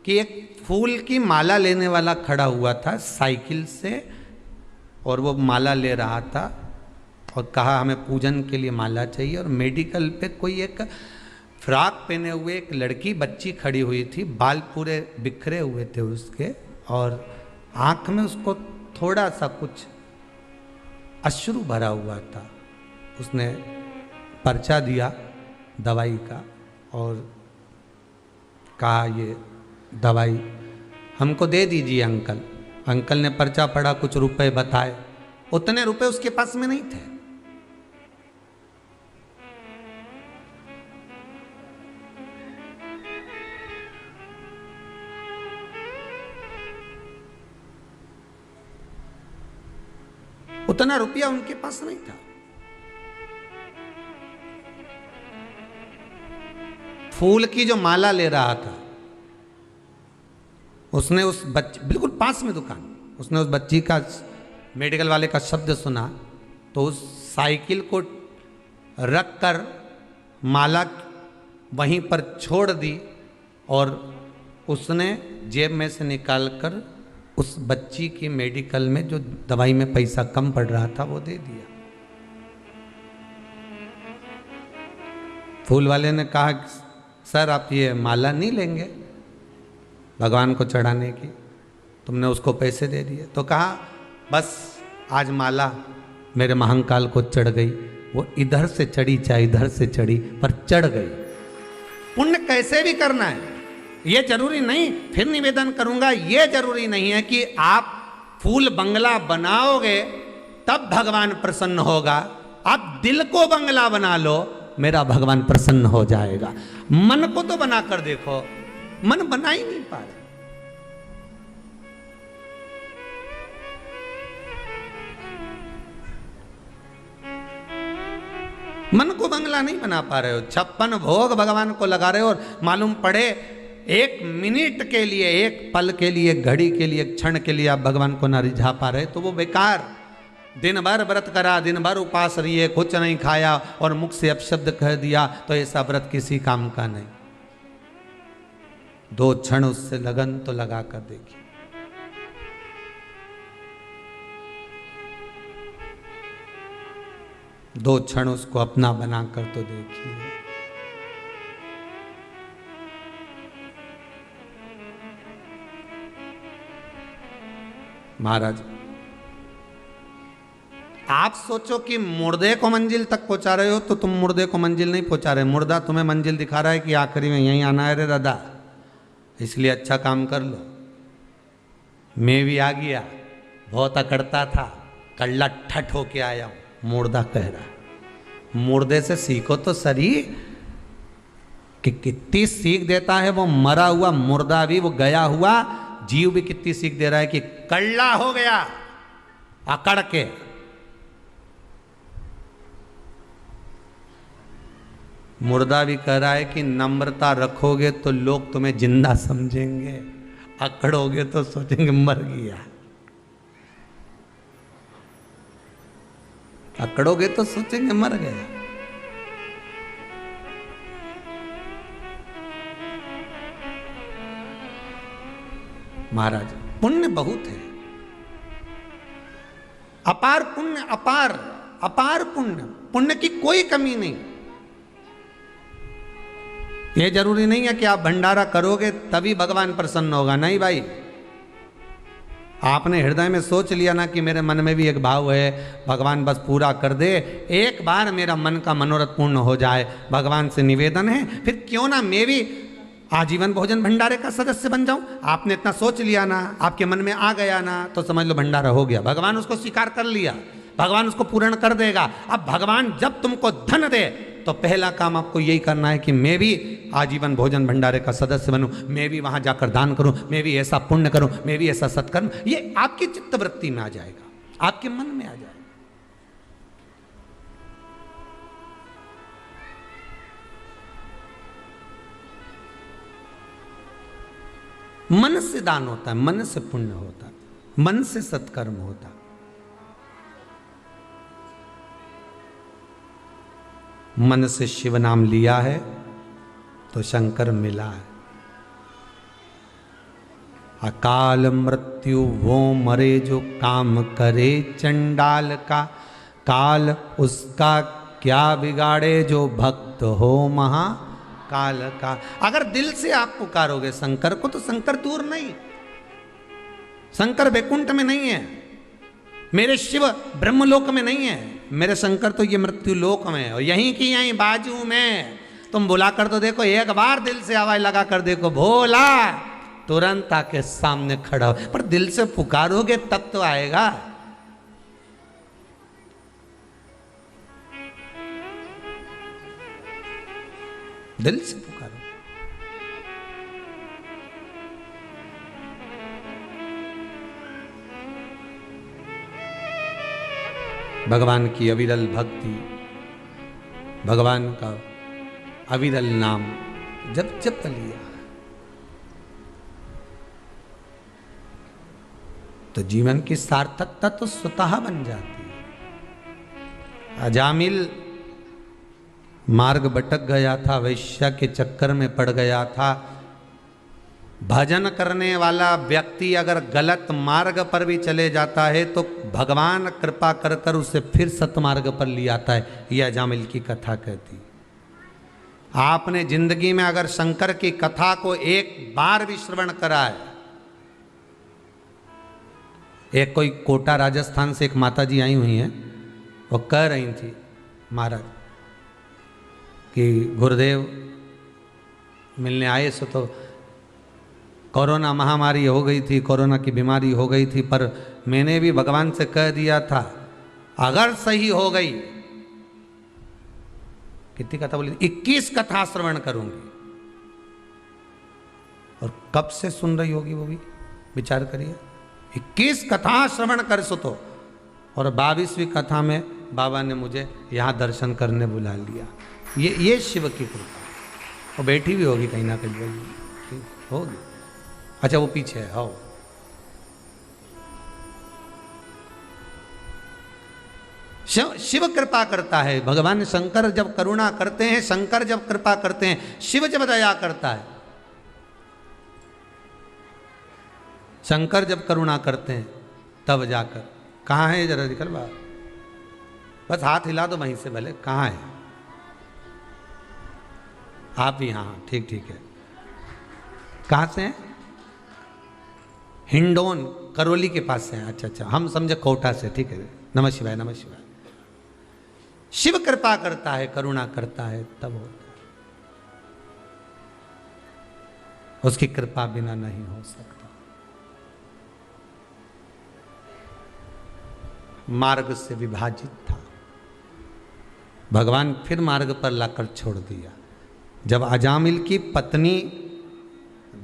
कि एक फूल की माला लेने वाला खड़ा हुआ था साइकिल से, और वो माला ले रहा था और कहा हमें पूजन के लिए माला चाहिए। और मेडिकल पे कोई एक फ्रॉक पहने हुए एक लड़की बच्ची खड़ी हुई थी, बाल पूरे बिखरे हुए थे उसके, और आँख में उसको थोड़ा सा कुछ अश्रु भरा हुआ था। उसने पर्चा दिया दवाई का और कहा ये दवाई हमको दे दीजिए अंकल। अंकल ने पर्चा पढ़ा, कुछ रुपए बताए, उतने रुपए उसके पास में नहीं थे। उतना रुपया उनके पास नहीं था। फूल की जो माला ले रहा था, उसने उस बच्चे, बिल्कुल पास में दुकान, उसने उस बच्ची का, मेडिकल वाले का शब्द सुना, तो उस साइकिल को रख कर माला वहीं पर छोड़ दी और उसने जेब में से निकालकर उस बच्ची की मेडिकल में जो दवाई में पैसा कम पड़ रहा था वो दे दिया। फूल वाले ने कहा, सर आप ये माला नहीं लेंगे भगवान को चढ़ाने की? तुमने उसको पैसे दे दिए। तो कहा बस आज माला मेरे महंकाल को चढ़ गई, वो इधर से चढ़ी चाहे इधर से चढ़ी पर चढ़ गई। पुण्य कैसे भी करना है, ये जरूरी नहीं फिर निवेदन करूंगा, ये जरूरी नहीं है कि आप फूल बंगला बनाओगे तब भगवान प्रसन्न होगा। आप दिल को बंगला बना लो, मेरा भगवान प्रसन्न हो जाएगा। मन को तो बना कर देखो, मन बना ही नहीं पा रहे। मन को बंगला नहीं बना पा रहे हो, 56 भोग भगवान को लगा रहे हो और मालूम पड़े एक मिनट के लिए, एक पल के लिए, घड़ी के लिए, क्षण के लिए आप भगवान को ना रिझा पा रहे तो वो बेकार। दिन भर व्रत करा, दिन भर उपास रहिए, कुछ नहीं खाया और मुख से अपशब्द कह दिया तो ऐसा व्रत किसी काम का नहीं। 2 क्षण उससे लगन तो लगा कर देखिए। दो क्षण उसको अपना बनाकर तो देखिए। महाराज आप सोचो कि मुर्दे को मंजिल तक पहुंचा रहे हो तो तुम मुर्दे को मंजिल नहीं पहुंचा रहे, मुर्दा तुम्हें मंजिल दिखा रहा है कि आखिरी में यहीं आना है रे दादा, इसलिए अच्छा काम कर लो। मैं भी आ गया, बहुत अकड़ता था, कल्ला ठठ होके आया हूं। मुर्दा कह रहा, मुर्दे से सीखो तो सही कि कितनी सीख देता है वो मरा हुआ मुर्दा भी, वो गया हुआ जीव भी कितनी सीख दे रहा है कि कल्ला हो गया अकड़ के। मुर्दा भी कह रहा है कि नम्रता रखोगे तो लोग तुम्हें जिंदा समझेंगे, अकड़ोगे तो सोचेंगे मर गया। अकड़ोगे तो सोचेंगे मर गया। महाराज पुण्य बहुत है, अपार पुण्य, अपार अपार पुण्य, पुण्य की कोई कमी नहीं। ये जरूरी नहीं है कि आप भंडारा करोगे तभी भगवान प्रसन्न होगा, नहीं भाई। आपने हृदय में सोच लिया ना कि मेरे मन में भी एक भाव है, भगवान बस पूरा कर दे, एक बार मेरा मन का मनोरथ पूर्ण हो जाए, भगवान से निवेदन है, फिर क्यों ना मैं भी आजीवन भोजन भंडारे का सदस्य बन जाऊं। आपने इतना सोच लिया ना, आपके मन में आ गया ना, तो समझ लो भंडारा हो गया, भगवान उसको स्वीकार कर लिया, भगवान उसको पूर्ण कर देगा। अब भगवान जब तुमको धन दे तो पहला काम आपको यही करना है कि मैं भी आजीवन भोजन भंडारे का सदस्य बनूं, मैं भी वहां जाकर दान करूं, मैं भी ऐसा पुण्य करूं, मैं भी ऐसा सत्कर्म। ये आपकी चित्तवृत्ति में आ जाएगा, आपके मन में आ जाएगा। मन से दान होता है, मन से पुण्य होता है, मन से सत्कर्म होता है। मन से शिव नाम लिया है तो शंकर मिला है। अकाल मृत्यु वो मरे जो काम करे चंडाल का, काल उसका क्या बिगाड़े जो भक्त हो महाकाल का। अगर दिल से आप पुकारोगे शंकर को तो शंकर दूर नहीं, शंकर वैकुंठ में नहीं है, मेरे शिव ब्रह्मलोक में नहीं है, मेरे शंकर तो ये मृत्यु लोक में है, और यहीं की यहीं बाजू में। तुम बुला कर तो देखो, एक बार दिल से आवाज लगा कर देखो, भोला, तुरंत आके सामने खड़ा हो। पर दिल से पुकारोगे तब तो आएगा। दिल से पुकारो। भगवान की अविरल भक्ति, भगवान का अविरल नाम जब जप लिया तो जीवन की सार्थकता तो स्वतः बन जाती है। अजामिल मार्ग भटक गया था, वैश्या के चक्कर में पड़ गया था। भजन करने वाला व्यक्ति अगर गलत मार्ग पर भी चले जाता है तो भगवान कृपा कर कर उसे फिर सतमार्ग पर ले आता है। यह अजामिल की कथा कहती। आपने जिंदगी में अगर शंकर की कथा को एक बार भी श्रवण करा है। एक कोई कोटा राजस्थान से एक माता जी आई हुई हैं, वो कह रही थी महाराज कि गुरुदेव मिलने आए सो तो कोरोना महामारी हो गई थी, कोरोना की बीमारी हो गई थी, पर मैंने भी भगवान से कह दिया था अगर सही हो गई, कितनी कथा बोली, 21 कथा श्रवण करूंगी। और कब से सुन रही होगी वो भी विचार करिए। 21 कथा श्रवण कर सो तो, और 22वीं कथा में बाबा ने मुझे यहां दर्शन करने बुला लिया। ये शिव की कृपा। वो बैठी भी होगी कहीं ना कहीं होगी। अच्छा वो पीछे है। हो शिव कृपा करता है। भगवान शंकर जब करुणा करते हैं, शंकर जब कृपा करते हैं, शिव जब दया करता है, शंकर जब करुणा करते हैं तब जाकर। कहाँ है जरा निकल बाहर, बस हाथ हिला दो वहीं से भले। कहाँ है आप ही? हाँ ठीक ठीक है। कहाँ से हैं? हिंडोन करौली के पास से हैं। अच्छा अच्छा, हम समझे कोटा से। ठीक है, नमः शिवाय नमः शिवाय। शिव कृपा करता है, करुणा करता है तब होता है। उसकी कृपा बिना नहीं हो सकता। मार्ग से विभाजित था, भगवान फिर मार्ग पर लाकर छोड़ दिया। जब अजामिल की पत्नी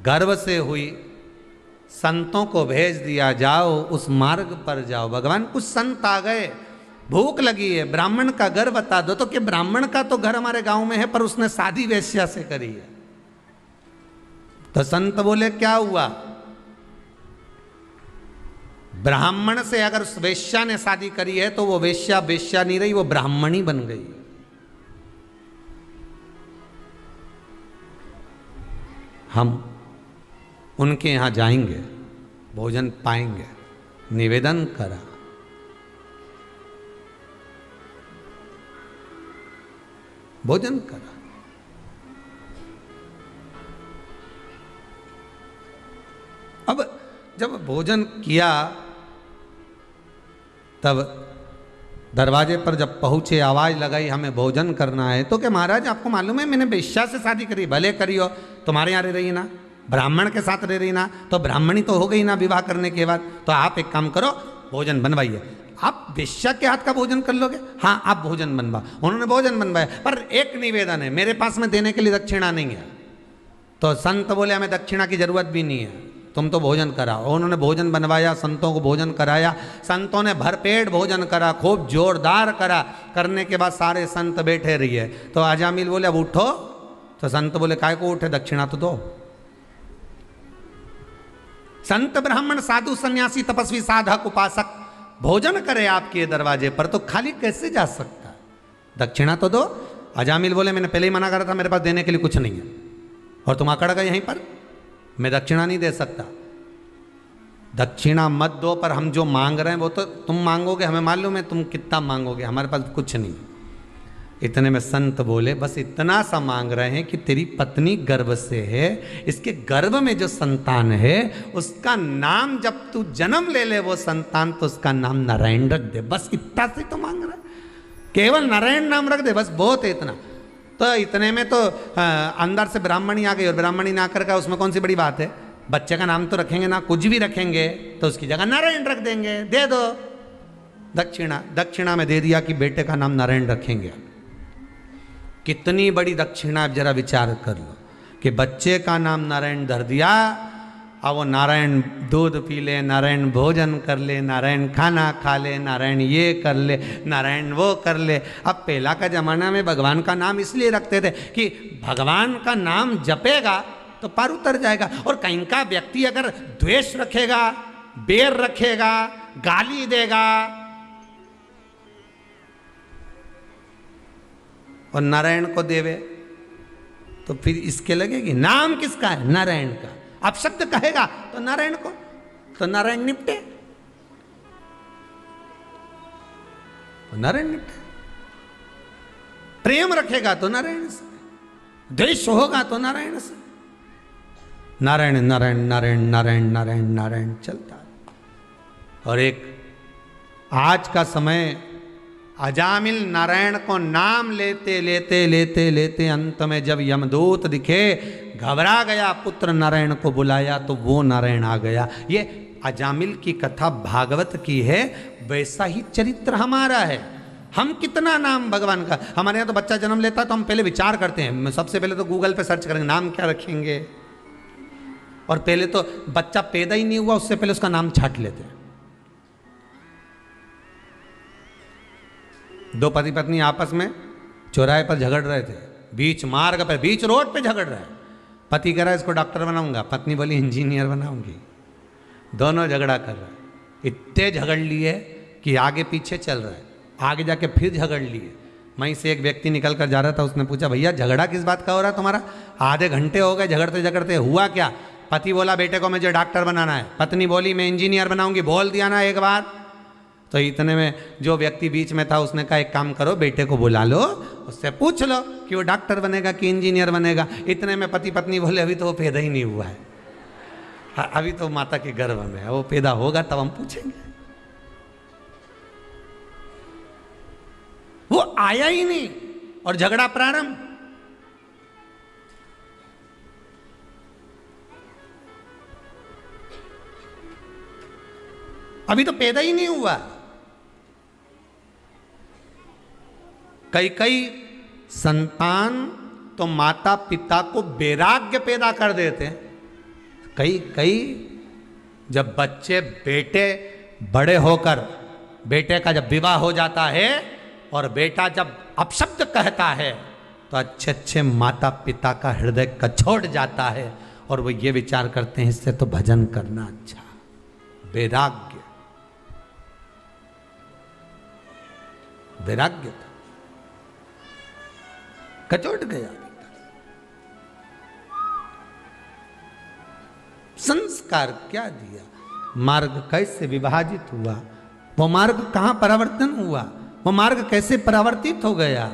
गर्भ से हुई, संतों को भेज दिया, जाओ उस मार्ग पर जाओ। भगवान कुछ संत आ गए, भूख लगी है, ब्राह्मण का घर बता दो। तो कि ब्राह्मण का तो घर हमारे गांव में है, पर उसने शादी वेश्या से करी है। तो संत बोले क्या हुआ? ब्राह्मण से अगर वेश्या ने शादी करी है तो वो वेश्या वेश्या नहीं रही, वो ब्राह्मणी बन गई। हम उनके यहां जाएंगे, भोजन पाएंगे। निवेदन करा, भोजन करा। अब जब भोजन किया, तब दरवाजे पर जब पहुंचे, आवाज लगाई हमें भोजन करना है। तो क्या महाराज आपको मालूम है मैंने वेश्या से शादी करी? भले करी हो, तुम्हारे यहाँ रह रही ना, ब्राह्मण के साथ रह रही ना, तो ब्राह्मणी तो हो गई ना विवाह करने के बाद। तो आप एक काम करो, भोजन बनवाइए। आप वेश्या के हाथ का भोजन कर लोगे? हाँ आप भोजन बनवा। उन्होंने भोजन बनवाया, पर एक निवेदन है, मेरे पास में देने के लिए दक्षिणा नहीं है। तो संत बोले हमें दक्षिणा की जरूरत भी नहीं है, तुम तो भोजन कराओ। उन्होंने भोजन बनवाया, संतों को भोजन कराया। संतों ने भरपेट भोजन करा, खूब जोरदार करा। करने के बाद सारे संत बैठे रहिए। तो अजामिल बोले अब उठो। तो संत बोले काय को उठे, दक्षिणा तो दो। संत ब्राह्मण साधु सन्यासी तपस्वी साधक उपासक भोजन करे आपके दरवाजे पर, तो खाली कैसे जा सकता? दक्षिणा तो दो। अजामिल बोले मैंने पहले ही मना करा था, मेरे पास देने के लिए कुछ नहीं है, और तुम अकड़ गए यहीं पर, मैं दक्षिणा नहीं दे सकता। दक्षिणा मत दो, पर हम जो मांग रहे हैं वो तो तुम मांगोगे, हमें मालूम है तुम कितना मांगोगे, हमारे पास कुछ नहीं। इतने में संत बोले बस इतना सा मांग रहे हैं कि तेरी पत्नी गर्भ से है, इसके गर्भ में जो संतान है उसका नाम जब तू जन्म ले ले वो संतान, तो उसका नाम नारायण रख दे। बस इतना से तो मांग रहा है, केवल नारायण नाम रख दे, बस बहुत है इतना। तो इतने में तो अंदर से ब्राह्मणी आ गई, और ब्राह्मणी ना कर का उसमें कौन सी बड़ी बात है? बच्चे का नाम तो रखेंगे ना, कुछ भी रखेंगे तो उसकी जगह नारायण रख देंगे, दे दो दक्षिणा। दक्षिणा में दे दिया कि बेटे का नाम नारायण रखेंगे। कितनी बड़ी दक्षिणा, जरा विचार कर लो कि बच्चे का नाम नारायण धर दिया, अब वो नारायण दूध पी ले, नारायण भोजन कर ले, नारायण खाना खा ले, नारायण ये कर ले, नारायण वो कर ले। अब पहला का जमाना में भगवान का नाम इसलिए रखते थे कि भगवान का नाम जपेगा तो पार उतर जाएगा। और कहीं का व्यक्ति अगर द्वेष रखेगा, बेर रखेगा, गाली देगा और नारायण को देवे, तो फिर इसके लगेगी। नाम किसका है? नारायण का। अब शब्द कहेगा तो नारायण को, तो नारायण निपटे, तो नारायण निपटे। प्रेम रखेगा तो नारायण से, द्वेष होगा तो नारायण से। नारायण नारायण नारायण नारायण नारायण नारायण चलता है। और एक आज का समय अजामिल नारायण को नाम लेते लेते लेते लेते अंत में जब यमदूत दिखे, घबरा गया, पुत्र नारायण को बुलाया तो वो नारायण आ गया। ये अजामिल की कथा भागवत की है, वैसा ही चरित्र हमारा है। हम कितना नाम भगवान का, हमारे यहाँ तो बच्चा जन्म लेता तो हम पहले विचार करते हैं, सबसे पहले तो गूगल पे सर्च करेंगे नाम क्या रखेंगे, और पहले तो बच्चा पैदा ही नहीं हुआ उससे पहले उसका नाम छाट लेते हैं। दो पति पत्नी आपस में चौराहे पर झगड़ रहे थे, बीच मार्ग पर, बीच रोड पे झगड़ रहे हैं। पति कह रहा है इसको डॉक्टर बनाऊंगा, पत्नी बोली इंजीनियर बनाऊंगी। दोनों झगड़ा कर रहे हैं, इतने झगड़ लिए कि आगे पीछे चल रहा है। आगे जाके फिर झगड़ लिए। वहीं से एक व्यक्ति निकल कर जा रहा था, उसने पूछा भैया झगड़ा किस बात का हो रहा है तुम्हारा? आधे घंटे हो गए झगड़ते झगड़ते, हुआ क्या? पति बोला बेटे को मुझे डॉक्टर बनाना है, पत्नी बोली मैं इंजीनियर बनाऊंगी। बोल दिया ना एक बार। तो इतने में जो व्यक्ति बीच में था उसने कहा एक काम करो, बेटे को बुला लो, उससे पूछ लो कि वो डॉक्टर बनेगा कि इंजीनियर बनेगा। इतने में पति पत्नी बोले अभी तो वो पैदा ही नहीं हुआ है, अभी तो माता के गर्भ में है, वो पैदा होगा तब हम पूछेंगे। वो आया ही नहीं और झगड़ा प्रारंभ। अभी तो पैदा ही नहीं हुआ। कई संतान तो माता पिता को वैराग्य पैदा कर देते हैं। कई जब बच्चे बेटे बड़े होकर, बेटे का जब विवाह हो जाता है और बेटा जब अपशब्द कहता है तो अच्छे अच्छे माता पिता का हृदय कछोड़ जाता है और वो ये विचार करते हैं इससे तो भजन करना अच्छा। वैराग्य, वैराग्य था, कचोट गया। संस्कार क्या दिया, मार्ग कैसे विभाजित हुआ, वो मार्ग कहां परिवर्तन हुआ, वो मार्ग कैसे परावर्तित हो गया,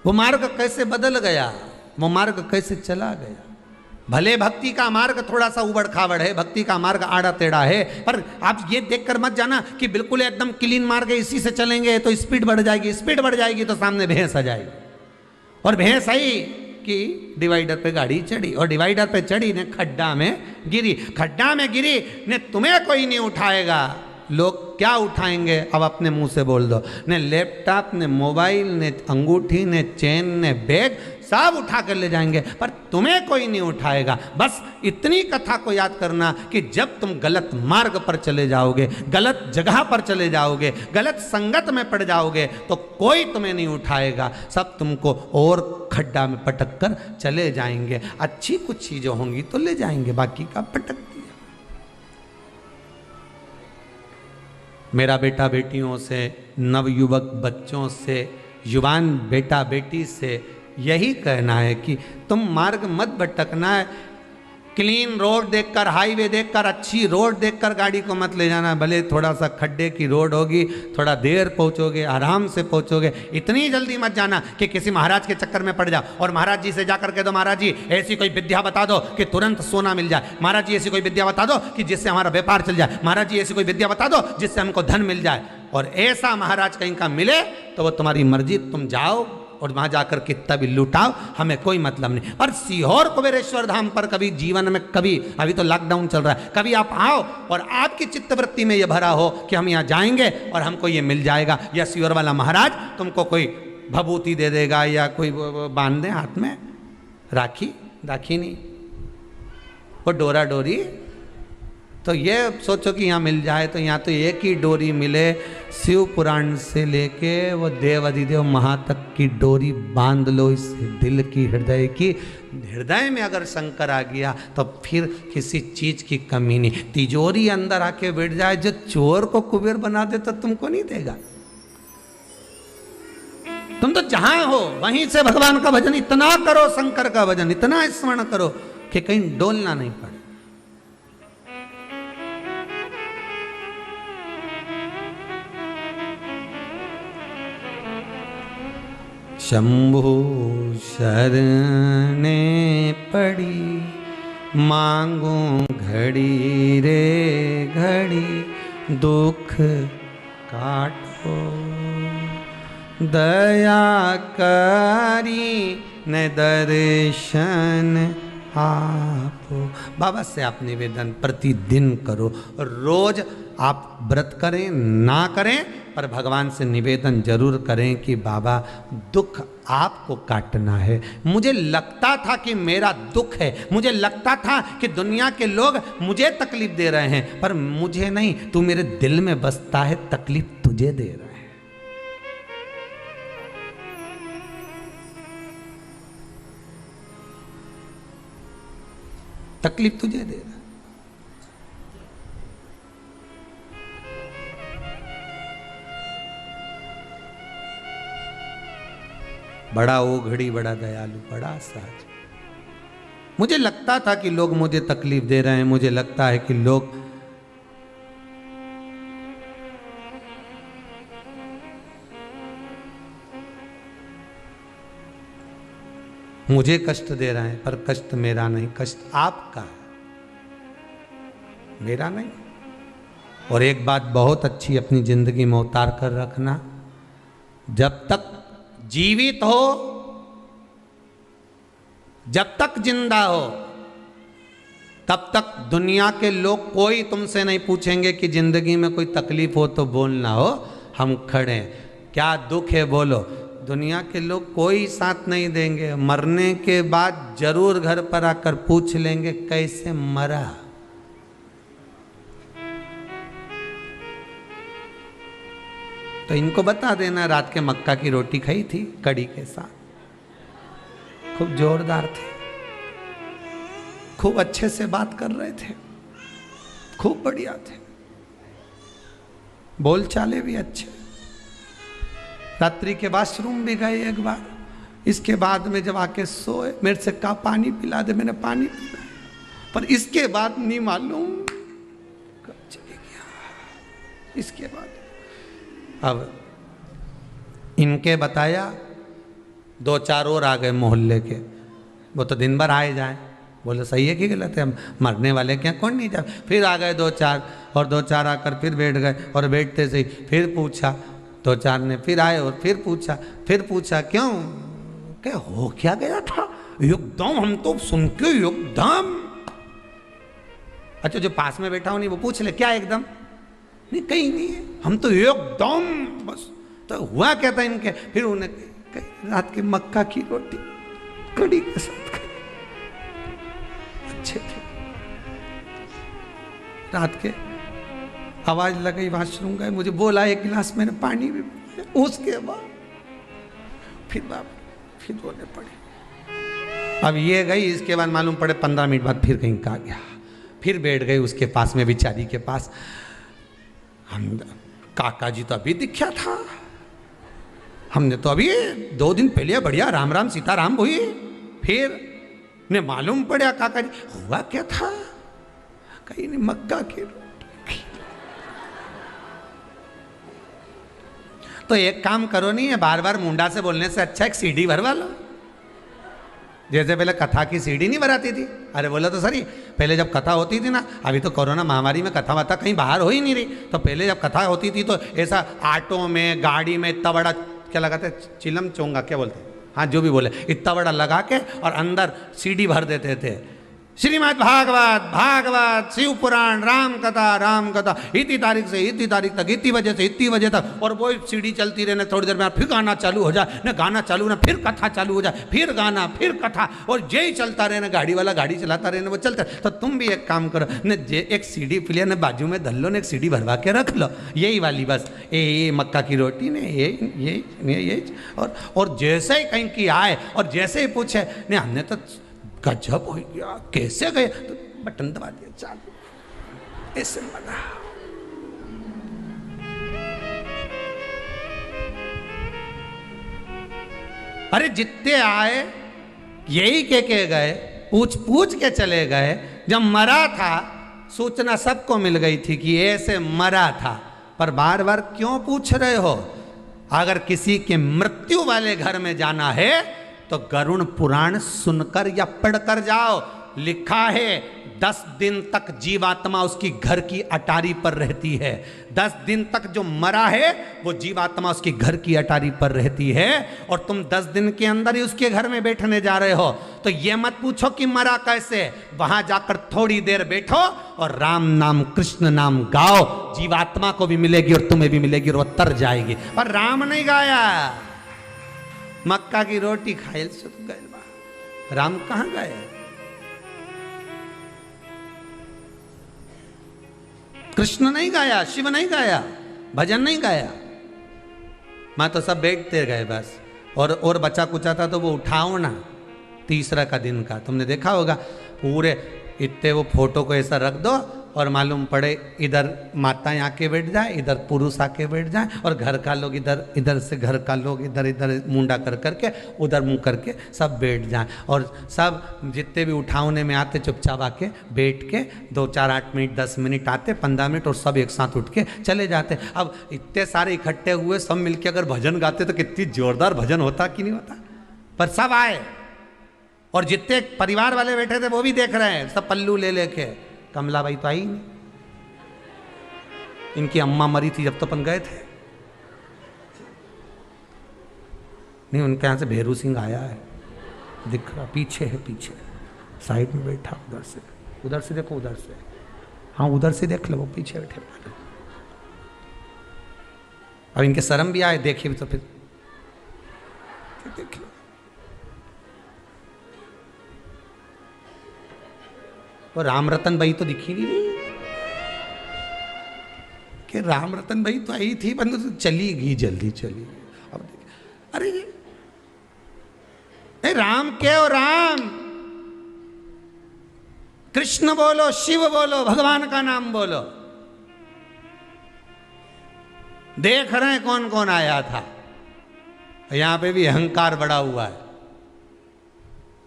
वो मार्ग कैसे बदल गया, वो मार्ग कैसे चला गया। भले भक्ति का मार्ग थोड़ा सा उबड़ खाबड़ है, भक्ति का मार्ग आड़ा टेढ़ा है, पर आप ये देखकर मत जाना कि बिल्कुल एकदम क्लीन मार्ग है, इसी से चलेंगे तो स्पीड बढ़ जाएगी, स्पीड बढ़ जाएगी तो सामने भैंस आ जाएगी। और भैंस आई कि डिवाइडर पे गाड़ी चढ़ी और डिवाइडर पे चढ़ी ने खड्डा में गिरी, खड्डा में गिरी ने तुम्हें कोई नहीं उठाएगा। लोग क्या उठाएंगे अब अपने मुंह से बोल दो, ने लैपटॉप ने मोबाइल ने अंगूठी ने चेन ने बैग सब उठा कर ले जाएंगे, पर तुम्हें कोई नहीं उठाएगा। बस इतनी कथा को याद करना कि जब तुम गलत मार्ग पर चले जाओगे, गलत जगह पर चले जाओगे, गलत संगत में पड़ जाओगे तो कोई तुम्हें नहीं उठाएगा, सब तुमको और खड्डा में पटक कर चले जाएंगे। अच्छी कुछ चीजें होंगी तो ले जाएंगे, बाकी का पटक दिया। मेरा बेटा बेटियों से, नवयुवक बच्चों से, युवान बेटा बेटी से यही कहना है कि तुम मार्ग मत भटकना है। क्लीन रोड देखकर, हाईवे देखकर, अच्छी रोड देखकर गाड़ी को मत ले जाना। भले थोड़ा सा खड्डे की रोड होगी, थोड़ा देर पहुंचोगे, आराम से पहुंचोगे, इतनी जल्दी मत जाना कि किसी महाराज के चक्कर में पड़ जाओ और महाराज जी से जाकर कह दो महाराज जी ऐसी कोई विद्या बता दो कि तुरंत सोना मिल जाए, महाराज जी ऐसी कोई विद्या बता दो कि जिससे हमारा व्यापार चल जाए, महाराज जी ऐसी कोई विद्या बता दो जिससे हमको धन मिल जाए। और ऐसा महाराज कहीं का मिले तो वो तुम्हारी मर्जी, तुम जाओ और वहां जाकर कितना भी लुटाओ, हमें कोई मतलब नहीं। पर सीहोर कुबेरेश्वर धाम पर कभी जीवन में, कभी, अभी तो लॉकडाउन चल रहा है, कभी आप आओ और आपकी चित्तवृत्ति में ये भरा हो कि हम यहाँ जाएंगे और हमको ये मिल जाएगा, या सीहोर वाला महाराज तुमको कोई भभूति दे देगा या कोई बांध दे हाथ में राखी, राखी नहीं, वो डोरा डोरी। तो ये सोचो कि यहाँ मिल जाए तो यहाँ तो एक ही डोरी मिले, शिव पुराण से लेके वो देव अधिदेव महा तक की डोरी बांध लो इस दिल की, हृदय की। हृदय में अगर शंकर आ गया तो फिर किसी चीज की कमी नहीं। तिजोरी अंदर आके बैठ जाए, जो चोर को कुबेर बना दे तो तुमको नहीं देगा। तुम तो जहां हो वहीं से भगवान का भजन इतना करो, शंकर का भजन इतना स्मरण करो कि कहीं डोलना नहीं पड़े। शंभु शरणे पड़ी, मांगू घड़ी रे घड़ी, दुख काटो दया करी न दर्शन आपो। बाबा से आप निवेदन प्रतिदिन करो, रोज आप व्रत करें ना करें पर भगवान से निवेदन जरूर करें कि बाबा दुख आपको काटना है। मुझे लगता था कि मेरा दुख है, मुझे लगता था कि दुनिया के लोग मुझे तकलीफ दे रहे हैं, पर मुझे नहीं, तू मेरे दिल में बसता है, तकलीफ तुझे दे रहा है। तकलीफ तुझे दे रहा है। बड़ा ओघड़ी, बड़ा दयालु, बड़ा सहज। मुझे लगता था कि लोग मुझे तकलीफ दे रहे हैं, मुझे लगता है कि लोग मुझे कष्ट दे रहे हैं, पर कष्ट मेरा नहीं, कष्ट आपका है, मेरा नहीं। और एक बात बहुत अच्छी अपनी जिंदगी में उतार कर रखना, जब तक जीवित हो, जब तक जिंदा हो, तब तक दुनिया के लोग कोई तुमसे नहीं पूछेंगे कि जिंदगी में कोई तकलीफ हो तो बोलना हो, हम खड़े हैं, क्या दुख है बोलो। दुनिया के लोग कोई साथ नहीं देंगे, मरने के बाद जरूर घर पर आकर पूछ लेंगे कैसे मरा। तो इनको बता देना रात के मक्का की रोटी खाई थी कड़ी के साथ, खूब जोरदार थे, खूब अच्छे से बात कर रहे थे, खूब बढ़िया थे, बोल चाले भी अच्छे। रात्रि के वॉशरूम भी गए एक बार, इसके बाद में जब आके सोए मेरे से कहा पानी पिला दे, मैंने पानी पिलाया, पर इसके बाद नहीं मालूम कब चले गया। इसके बाद अब इनके बताया, दो चार और आ गए मोहल्ले के, वो तो दिन भर आए जाए, बोले सही है कि गलत है, हम मरने वाले क्या, कौन नहीं जाए। फिर आ गए दो चार, और दो चार आकर फिर बैठ गए, और बैठते से फिर पूछा, दो चार ने फिर आए और फिर पूछा क्यों, क्या हो क्या गया था एकदम, हम तो सुन के एकदम। अच्छा जो पास में बैठा हो नहीं वो पूछ ले क्या एकदम, नहीं कहीं नहीं है, हम तो एकदम बस। तो हुआ क्या था इनके, फिर उन्हें रात के मक्का की रोटी कड़ी के साथ खाई, अच्छे थे। रात के आवाज लगी, वॉशरूम गए, मुझे बोला एक गिलास मैंने पानी भी पिया, उसके बाद फिर रोने पड़े। अब ये गई, इसके बाद मालूम पड़े 15 मिनट बाद फिर कहीं का गया, फिर बैठ गई उसके पास में, बिचारी के पास। हम काका जी तो अभी दिखा था, हमने तो अभी 2 दिन पहले बढ़िया राम राम सीताराम हुई, फिर ने मालूम पड़ा काका जी हुआ क्या था, कहीं नहीं मक्का की। तो एक काम करो, नहीं है बार बार मुंडा से बोलने से अच्छा एक सीडी भरवा लो, जैसे पहले कथा की सीडी नहीं भराती थी। अरे बोला तो सही, पहले जब कथा होती थी ना, अभी तो कोरोना महामारी में कथा वथा कहीं बाहर हो ही नहीं रही, तो पहले जब कथा होती थी तो ऐसा ऑटो में गाड़ी में इतना बड़ा क्या लगाते, चिलम चोंगा क्या बोलते, हाँ जो भी बोले, इतना बड़ा लगा के और अंदर सीडी भर देते थे, श्रीमद् भागवत भागवत शिव पुराण राम कथा इतनी तारीख से इतनी तारीख तक, इतनी बजे से इतनी बजे तक, और वो सीडी चलती रहने, थोड़ी देर में फिर गाना चालू हो जाए, न गाना चालू ना फिर कथा चालू हो जाए, फिर गाना फिर कथा, और यही चलता रहना, गाड़ी वाला गाड़ी चलाता रहना, वो चलता। तो तुम भी एक काम करो, न एक सीडी प्लेयर ने बाजू में धर लो, न एक सीडी भरवा के रख लो, यही वाली बस, ये मक्का की रोटी ने ये और जैसे ही कहीं की आए और जैसे ही पूछे ने हमने तो गजब हो गया, कैसे गए, तो बटन दबा दिया चालू, ऐसे मना। अरे जितने आए यही के गए, पूछ के चले गए। जब मरा था सूचना सबको मिल गई थी कि ऐसे मरा था, पर बार बार क्यों पूछ रहे हो? अगर किसी के मृत्यु वाले घर में जाना है तो गरुड़ पुराण सुनकर या पढ़कर जाओ। लिखा है 10 दिन तक जीवात्मा उसकी घर की अटारी पर रहती है। 10 दिन तक जो मरा है वो जीवात्मा उसकी घर की अटारी पर रहती है, और तुम 10 दिन के अंदर ही उसके घर में बैठने जा रहे हो। तो ये मत पूछो कि मरा कैसे, वहां जाकर थोड़ी देर बैठो और राम नाम कृष्ण नाम गाओ, जीवात्मा को भी मिलेगी और तुम्हें भी मिलेगी और वो तर जाएगी। पर राम नहीं गाया, मक्का की रोटी खाए राम कहां गए? कृष्ण नहीं गाया, शिव नहीं गाया, भजन नहीं गाया। मैं तो सब बैठते गए बस, और बचा कुचा था तो वो उठाओ ना, तीसरा का दिन का तुमने देखा होगा, पूरे इतने वो फोटो को ऐसा रख दो और मालूम पड़े इधर माताएं आके बैठ जाए, इधर पुरुष आके बैठ जाए, और घर का लोग इधर, इधर से घर का लोग इधर इधर मुंडा कर करके उधर मुंह करके सब बैठ जाए, और सब जितने भी उठावने में आते चुपचाप आके बैठ के 2 4 8 मिनट 10 मिनट आते 15 मिनट और सब एक साथ उठ के चले जाते। अब इतने सारे इकट्ठे हुए सब मिलके अगर भजन गाते तो कितनी जोरदार भजन होता कि नहीं होता। पर सब आए और जितने परिवार वाले बैठे थे वो भी देख रहे हैं, सब पल्लू ले लेके। कमलाबाई तो आई नहीं, इनकी अम्मा मरी थी जब तो अपन गए थे नहीं। उनके यहां से भेरू सिंह आया है, दिख रहा पीछे है, पीछे साइड में बैठा, उधर से देखो, उधर से, हाँ उधर से देख लो, वो पीछे बैठे। अब इनके शर्म भी आए, देखे भी तो फिर देख लो। वो राम रतन भाई तो दिखी नहीं रही कि राम रतन भाई तो आई थी, पर तो चली गई, जल्दी चली गई। अब अरे नहीं, राम के हो, राम कृष्ण बोलो, शिव बोलो, भगवान का नाम बोलो। देख रहे हैं कौन कौन आया था, यहां पे भी अहंकार बड़ा हुआ है।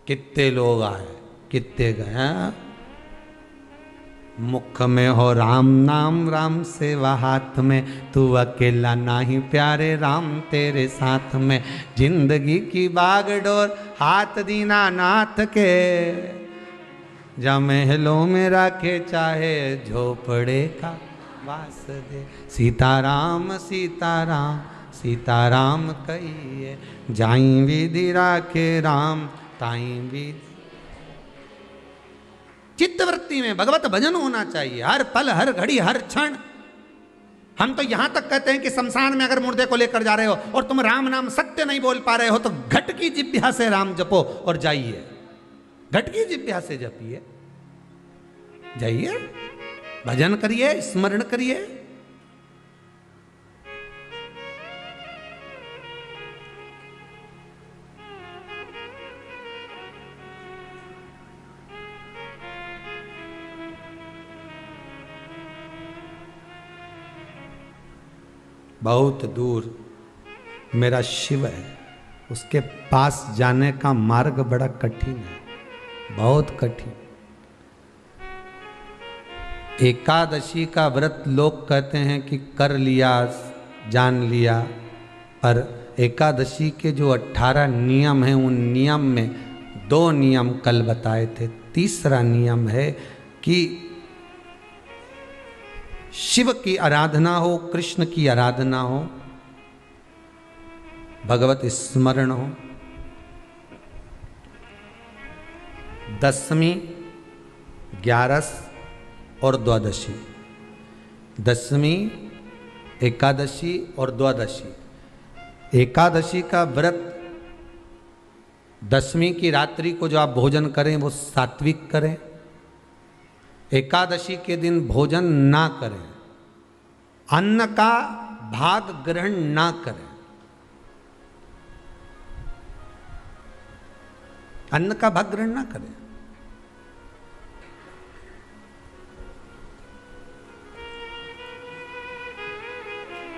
कितने लोग आए, कितने गए। मुख में हो राम नाम, राम सेवा हाथ में, तू अकेला नाही प्यारे, राम तेरे साथ में। जिंदगी की बागडोर हाथ दीना नाथ के, जा महलों में रखे चाहे झोपड़े का वास दे। सीताराम सीताराम सीताराम कहिए, जाई विधि राखे राम ताई विधि। चित्तवृत्ति में भगवत भजन होना चाहिए, हर पल हर घड़ी हर क्षण। हम तो यहां तक कहते हैं कि शमशान में अगर मुर्दे को लेकर जा रहे हो और तुम राम नाम सत्य नहीं बोल पा रहे हो तो घट की जिह्वा से राम जपो और जाइए, घट की जिह्वा से जपिए, जाइए, भजन करिए, स्मरण करिए। बहुत दूर मेरा शिव है, उसके पास जाने का मार्ग बड़ा कठिन है, बहुत कठिन। एकादशी का व्रत लोग कहते हैं कि कर लिया, जान लिया, पर एकादशी के जो 18 नियम हैं उन नियम में 2 नियम कल बताए थे। तीसरा नियम है कि शिव की आराधना हो, कृष्ण की आराधना हो, भगवत स्मरण हो। 10वीं, 11 और द्वादशी, 10वीं, एकादशी और द्वादशी। एकादशी का व्रत 10वीं की रात्रि को जो आप भोजन करें वो सात्विक करें। एकादशी के दिन भोजन ना करें, अन्न का भाग ग्रहण ना करें, अन्न का भाग ग्रहण ना करें।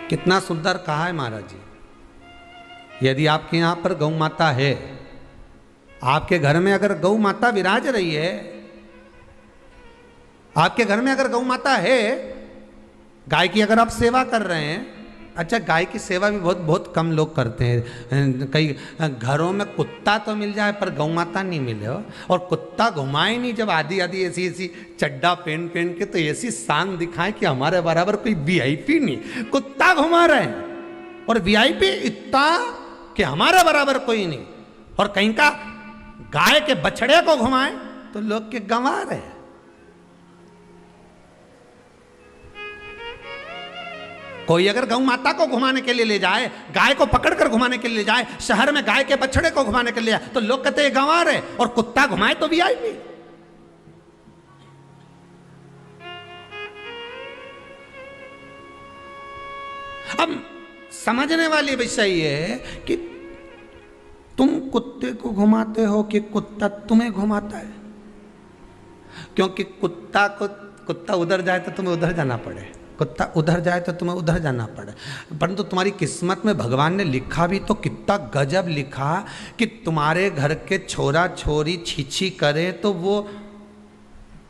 कितना सुंदर कहा है महाराज जी। यदि आपके यहां पर गौ माता है, आपके घर में अगर गौ माता विराज रही है, आपके घर में अगर गौ माता है, गाय की अगर आप सेवा कर रहे हैं अच्छा, गाय की सेवा भी बहुत बहुत कम लोग करते हैं। कई घरों में कुत्ता तो मिल जाए पर गौ माता नहीं मिले हो, और कुत्ता घुमाए नहीं जब आधी आधी ऐसी ऐसी चड्डा पहन पहन के, तो ऐसी शान दिखाए कि हमारे बराबर कोई वीआईपी नहीं, कुत्ता घुमा रहे हैं। और वीआईपी इतना कि हमारे बराबर कोई नहीं, और कहीं का गाय के बछड़े को घुमाए तो लोग के गंवा रहे हैं। कोई अगर गौ माता को घुमाने के लिए ले जाए, गाय को पकड़कर घुमाने के लिए ले जाए, शहर में गाय के बछड़े को घुमाने के लिए जाए, तो लोग कहते हैं गंवा रहे, और कुत्ता घुमाए तो वीआईपी। अब समझने वाली विषय ये है कि तुम कुत्ते को घुमाते हो कि कुत्ता तुम्हें घुमाता है। क्योंकि कुत्ता उधर जाए तो तुम्हें उधर जाना पड़े, कुत्ता उधर जाए तो तुम्हें उधर जाना पड़े। परंतु तुम्हारी किस्मत में भगवान ने लिखा भी तो कितना गजब लिखा कि तुम्हारे घर के छोरा छोरी छीछी करे तो वो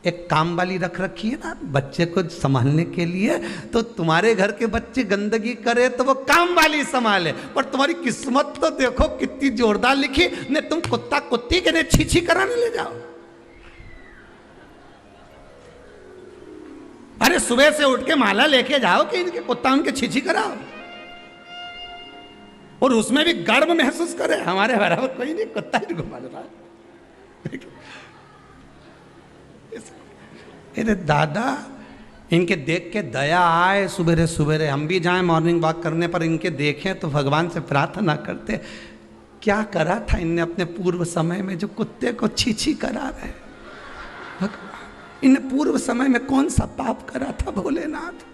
एक काम वाली रख रखी है ना बच्चे को संभालने के लिए, तो तुम्हारे घर के बच्चे गंदगी करे तो वो काम वाली संभाले। पर तुम्हारी किस्मत तो देखो कितनी जोरदार लिखी, ने तुम कुत्ता कुत्ती के ने छीछी कराने ले जाओ। अरे सुबह से उठ के माला लेके जाओ कि इनके कुत्ता उनके छीछी कराओ, और उसमें भी गर्व महसूस करे हमारे बराबर कोई नहीं, कुत्ता ही घुमा रहा। अरे दादा, इनके देख के दया आए, सुबेरे सुबेरे हम भी जाएं मॉर्निंग वॉक करने पर इनके देखें तो भगवान से प्रार्थना करते, क्या करा था इनने अपने पूर्व समय में जो कुत्ते को छीछी करा रहे। इन्हें पूर्व समय में कौन सा पाप करा था भोलेनाथ,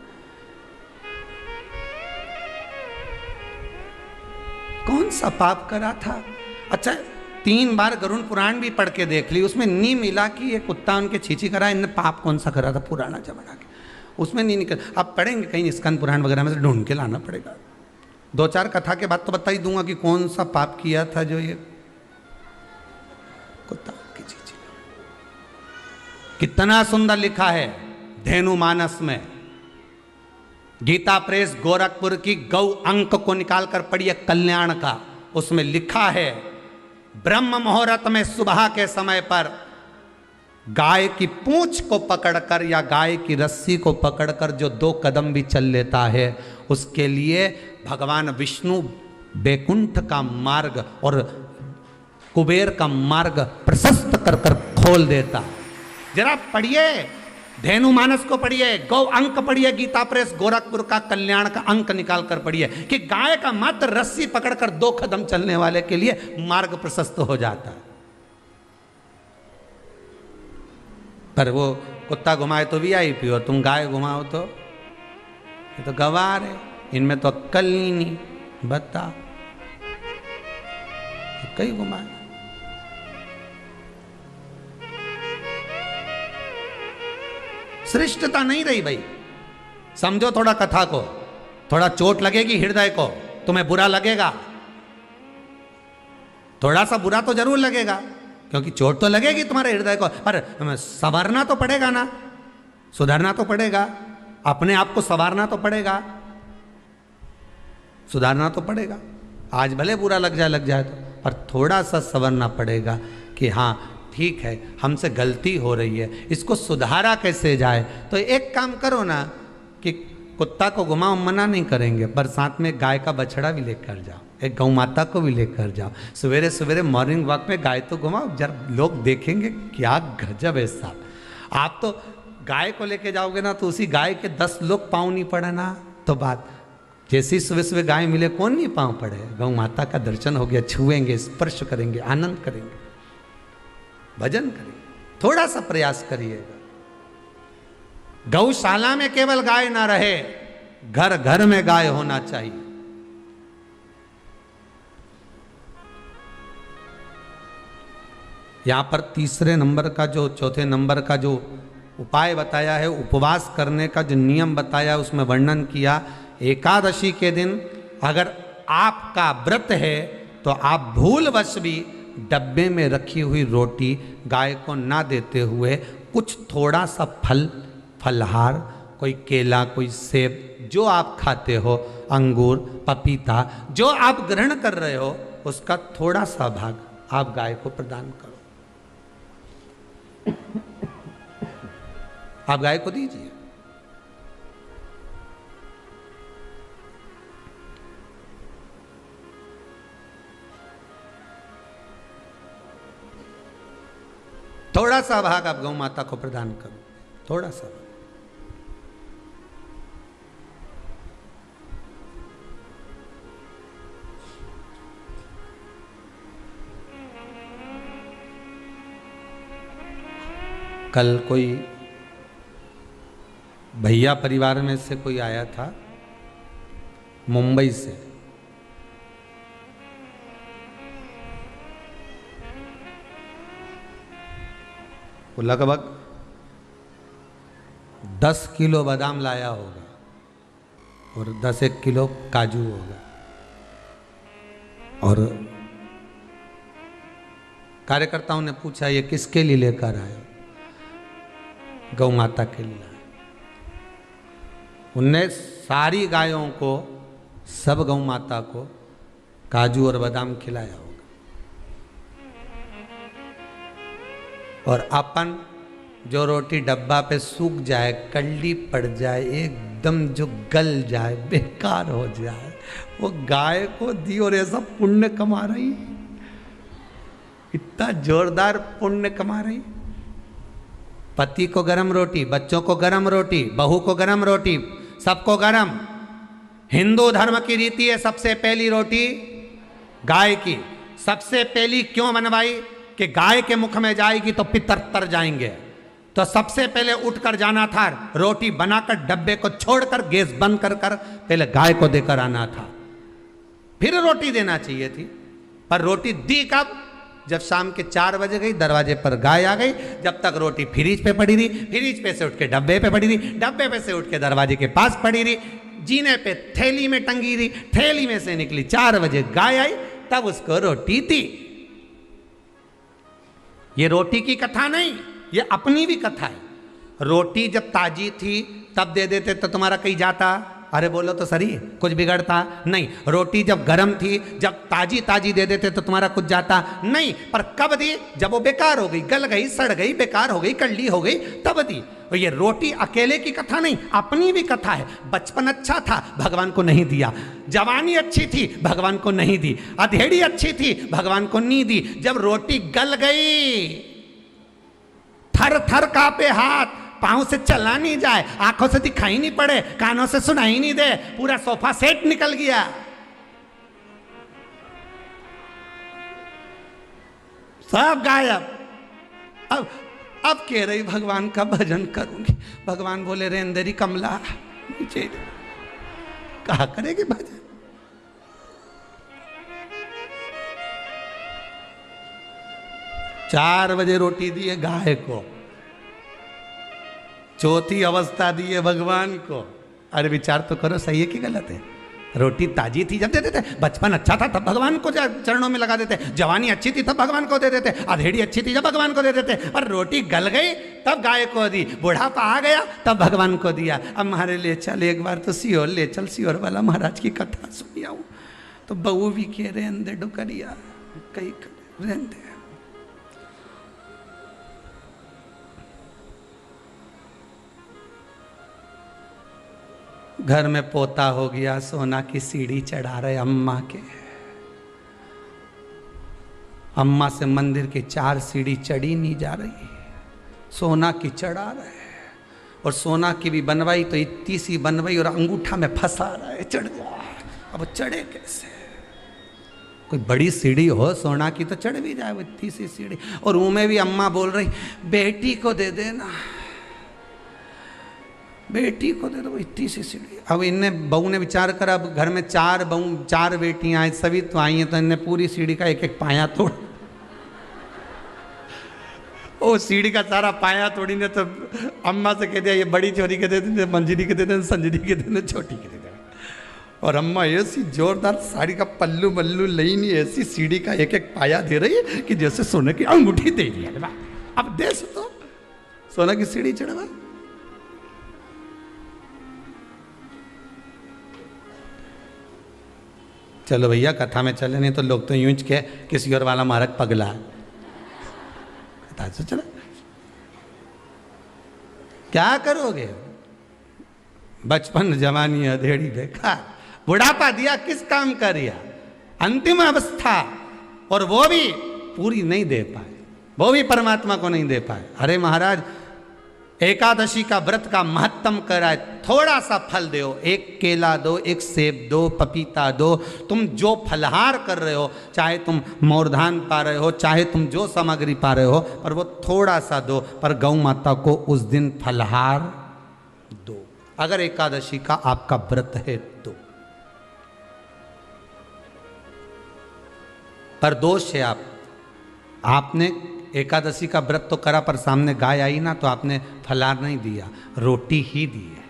कौन सा पाप करा था। अच्छा, 3 बार गरुड़ पुराण भी पढ़ के देख ली, उसमें नहीं मिला कि ये कुत्ता उनके छीछी करा। इनने पाप कौन सा करा था पुराना जमाना के, उसमें नहीं निकल। अब पढ़ेंगे कहीं स्कंद पुराण वगैरह में से ढूंढ के लाना पड़ेगा। 2-4 कथा के बाद तो बता ही दूंगा कि कौन सा पाप किया था जो ये कुत्ता की छीछी। कितना सुंदर लिखा है धेनु मानस में। गीता प्रेस गोरखपुर की गौ अंक को निकालकर पढ़िए कल्याण का, उसमें लिखा है ब्रह्म मुहूर्त में सुबह के समय पर गाय की पूंछ को पकड़कर या गाय की रस्सी को पकड़कर जो 2 कदम भी चल लेता है, उसके लिए भगवान विष्णु बैकुंठ का मार्ग और कुबेर का मार्ग प्रशस्त कर कर खोल देता। जरा पढ़िए धेनु मानस को पढ़िए, गौ अंक पढ़िए, गीता प्रेस गोरखपुर का कल्याण का अंक निकाल कर पढ़िए कि गाय का मात्र रस्सी पकड़कर 2 कदम चलने वाले के लिए मार्ग प्रशस्त हो जाता है। पर वो कुत्ता घुमाए तो वीआईपी और तुम गाय घुमाओ तो ये तो गवार है, इनमें तो अक्कल नहीं। बता कई घुमाए। श्रेष्ठता नहीं रही भाई। समझो थोड़ा कथा को, थोड़ा चोट लगेगी हृदय को, तुम्हें बुरा लगेगा, थोड़ा सा बुरा तो जरूर लगेगा क्योंकि चोट तो लगेगी तुम्हारे हृदय को, पर संवरना तो पड़ेगा ना, सुधरना तो पड़ेगा, अपने आप को संवारना तो पड़ेगा, सुधारना तो पड़ेगा। आज भले बुरा लग जाए तो, पर थोड़ा सा संवरना पड़ेगा कि हाँ ठीक है हमसे गलती हो रही है, इसको सुधारा कैसे जाए। तो एक काम करो ना कि कुत्ता को घुमाओ, मना नहीं करेंगे, पर साथ में गाय का बछड़ा भी लेकर जाओ, एक गौ माता को भी लेकर जाओ। सवेरे सवेरे मॉर्निंग वॉक में गाय तो घुमाओ, जब लोग देखेंगे क्या गजब है साहब। आप तो गाय को लेके जाओगे ना तो उसी गाय के 10 लोग पाँव नहीं पड़े ना, तो बात जैसी सुबह सुबह गाय मिले कौन नहीं पाँव पड़े। गौ माता का दर्शन हो गया, छुएंगे, स्पर्श करेंगे, आनंद करेंगे, भजन करेंगे। थोड़ा सा प्रयास करिएगा। गौशाला में केवल गाय ना रहे, घर घर में गाय होना चाहिए। यहां पर तीसरे नंबर का जो, चौथे नंबर का जो उपाय बताया है, उपवास करने का जो नियम बताया, उसमें वर्णन किया एकादशी के दिन अगर आपका व्रत है तो आप भूलवश भी डब्बे में रखी हुई रोटी गाय को ना देते हुए कुछ थोड़ा सा फल फलहार कोई केला, कोई सेब, जो आप खाते हो, अंगूर, पपीता, जो आप ग्रहण कर रहे हो, उसका थोड़ा सा भाग आप गाय को प्रदान करो। आप गाय को दीजिए। थोड़ा सा भाग आप गौ माता को प्रदान करो, थोड़ा सा। कल कोई भैया परिवार में से कोई आया था मुंबई से, वो लगभग 10 किलो बादाम लाया होगा और 10-1 किलो काजू होगा। और कार्यकर्ताओं ने पूछा ये किसके लिए लेकर आए? गौ माता के लिए। उनने सारी गायों को, सब गौ माता को काजू और बादाम खिलाया होगा। और अपन जो रोटी डब्बा पे सूख जाए, कल्ली पड़ जाए, एकदम जो गल जाए, बेकार हो जाए, वो गाय को दी और ऐसा पुण्य कमा रही, इतना जोरदार पुण्य कमा रही। पति को गरम रोटी, बच्चों को गरम रोटी, बहू को गरम रोटी, सबको गरम। हिंदू धर्म की रीति है सबसे पहली रोटी गाय की। सबसे पहली क्यों बनवाई? कि गाय के मुख में जाएगी तो पितर तर जाएंगे, तो सबसे पहले उठकर जाना था, रोटी बनाकर डब्बे को छोड़कर गैस बंद कर पहले गाय को देकर आना था, फिर रोटी देना चाहिए थी। पर रोटी दी कब? जब शाम के 4 बजे गई, दरवाजे पर गाय आ गई। जब तक रोटी फ्रिज पे पड़ी रही, फ्रिज पे से उठ के डब्बे पे पड़ी रही, डब्बे पे से उठ के दरवाजे के पास पड़ी रही, जीने पे थैली में टंगी रही, थैली में से निकली, 4 बजे गाय आई, तब उसको रोटी दी। ये रोटी की कथा नहीं, ये अपनी भी कथा है। रोटी जब ताजी थी तब दे देते तो तुम्हारा कहीं जाता? अरे बोलो तो सही, कुछ बिगड़ता नहीं। रोटी जब गर्म थी, जब ताजी ताजी दे देते तो तुम्हारा कुछ जाता नहीं। पर कब दी? जब वो बेकार हो गई, गल गई, सड़ गई, बेकार हो गई, कल्ली हो गई, तब दी। और ये रोटी अकेले की कथा नहीं, अपनी भी कथा है। बचपन अच्छा था, भगवान को नहीं दिया। जवानी अच्छी थी, भगवान को नहीं दी। अधेड़ी अच्छी थी, भगवान को नहीं दी। जब रोटी गल गई, थर थर कांपे हाथ, पांव से चला नहीं जाए, आंखों से दिखाई नहीं पड़े, कानों से सुनाई नहीं दे, पूरा सोफा सेट निकल गया। सब गायब। अब कह रही भगवान का भजन करूंगी। भगवान बोले रेंदरी कमला नीचे कहा करेगी भजन? चार बजे रोटी दी है गाय को, चौथी अवस्था दी है भगवान को। अरे विचार तो करो, सही है कि गलत है? रोटी ताजी थी जब दे देते, बचपन अच्छा था तब भगवान को चरणों में लगा देते, जवानी अच्छी थी तब भगवान को दे देते, अधेड़ी अच्छी थी जब भगवान को दे देते, और रोटी गल गई तब गाय को दी, बुढ़ापा आ गया तब भगवान को दिया। अब हमारे ले चल एक बार तो सियोर ले चल, सियोर वाला महाराज की कथा सुनी आऊं। तो बहू भी कह रहे अंदे डुकरिया कहीं रहते। घर में पोता हो गया, सोना की सीढ़ी चढ़ा रहे अम्मा के। अम्मा से मंदिर की 4 सीढ़ी चढ़ी नहीं जा रही, सोना की चढ़ा रहे। और सोना की भी बनवाई तो इतनी सी बनवाई और अंगूठा में फंसा रहा है, चढ़ जा। अब चढ़े कैसे? कोई बड़ी सीढ़ी हो सोना की तो चढ़ भी जाए, वो इतनी सी सीढ़ी। और उनमें भी अम्मा बोल रही बेटी को दे देना, बेटी को दे दो, इतनी सी सीढ़ी। अब इनने बहू ने विचार कर, अब घर में 4 बेटियां आई, सभी तो आई हैं, तो इनने पूरी सीढ़ी का एक एक पाया तोड़, ओ सीढ़ी का सारा पाया तोड़ी ने। तो अम्मा से कह दिया ये बड़ी छोरी के दे देते, मंजरी के दे देते, संजरी के दे देते, छोटी के दे देते। और अम्मा ऐसी जोरदार साड़ी का पल्लू मल्लू लई नहीं, ऐसी सीढ़ी का एक एक पाया दे रही है कि जैसे सोने की अंगूठी दे रही है। अब देश तो सोना की सीढ़ी चढ़वा। चलो भैया कथा में चले, नहीं तो लोग तो यूं ही के किसी और वाला महाराज पगला है। कथा से चला, क्या करोगे? बचपन जवानी अधेड़ी बेकार, बुढ़ापा दिया किस काम का रिया? अंतिम अवस्था, और वो भी पूरी नहीं दे पाए, वो भी परमात्मा को नहीं दे पाए। अरे महाराज एकादशी का व्रत का महत्तम कराए, थोड़ा सा फल दो, एक केला दो, एक सेब दो, पपीता दो, तुम जो फलहार कर रहे हो, चाहे तुम मोरधान पा रहे हो, चाहे तुम जो सामग्री पा रहे हो, पर वो थोड़ा सा दो, पर गौ माता को उस दिन फलहार दो, अगर एकादशी का आपका व्रत है तो। पर दोष है आपने एकादशी का व्रत तो करा, पर सामने गाय आई ना तो आपने फलाहार नहीं दिया, रोटी ही दी है।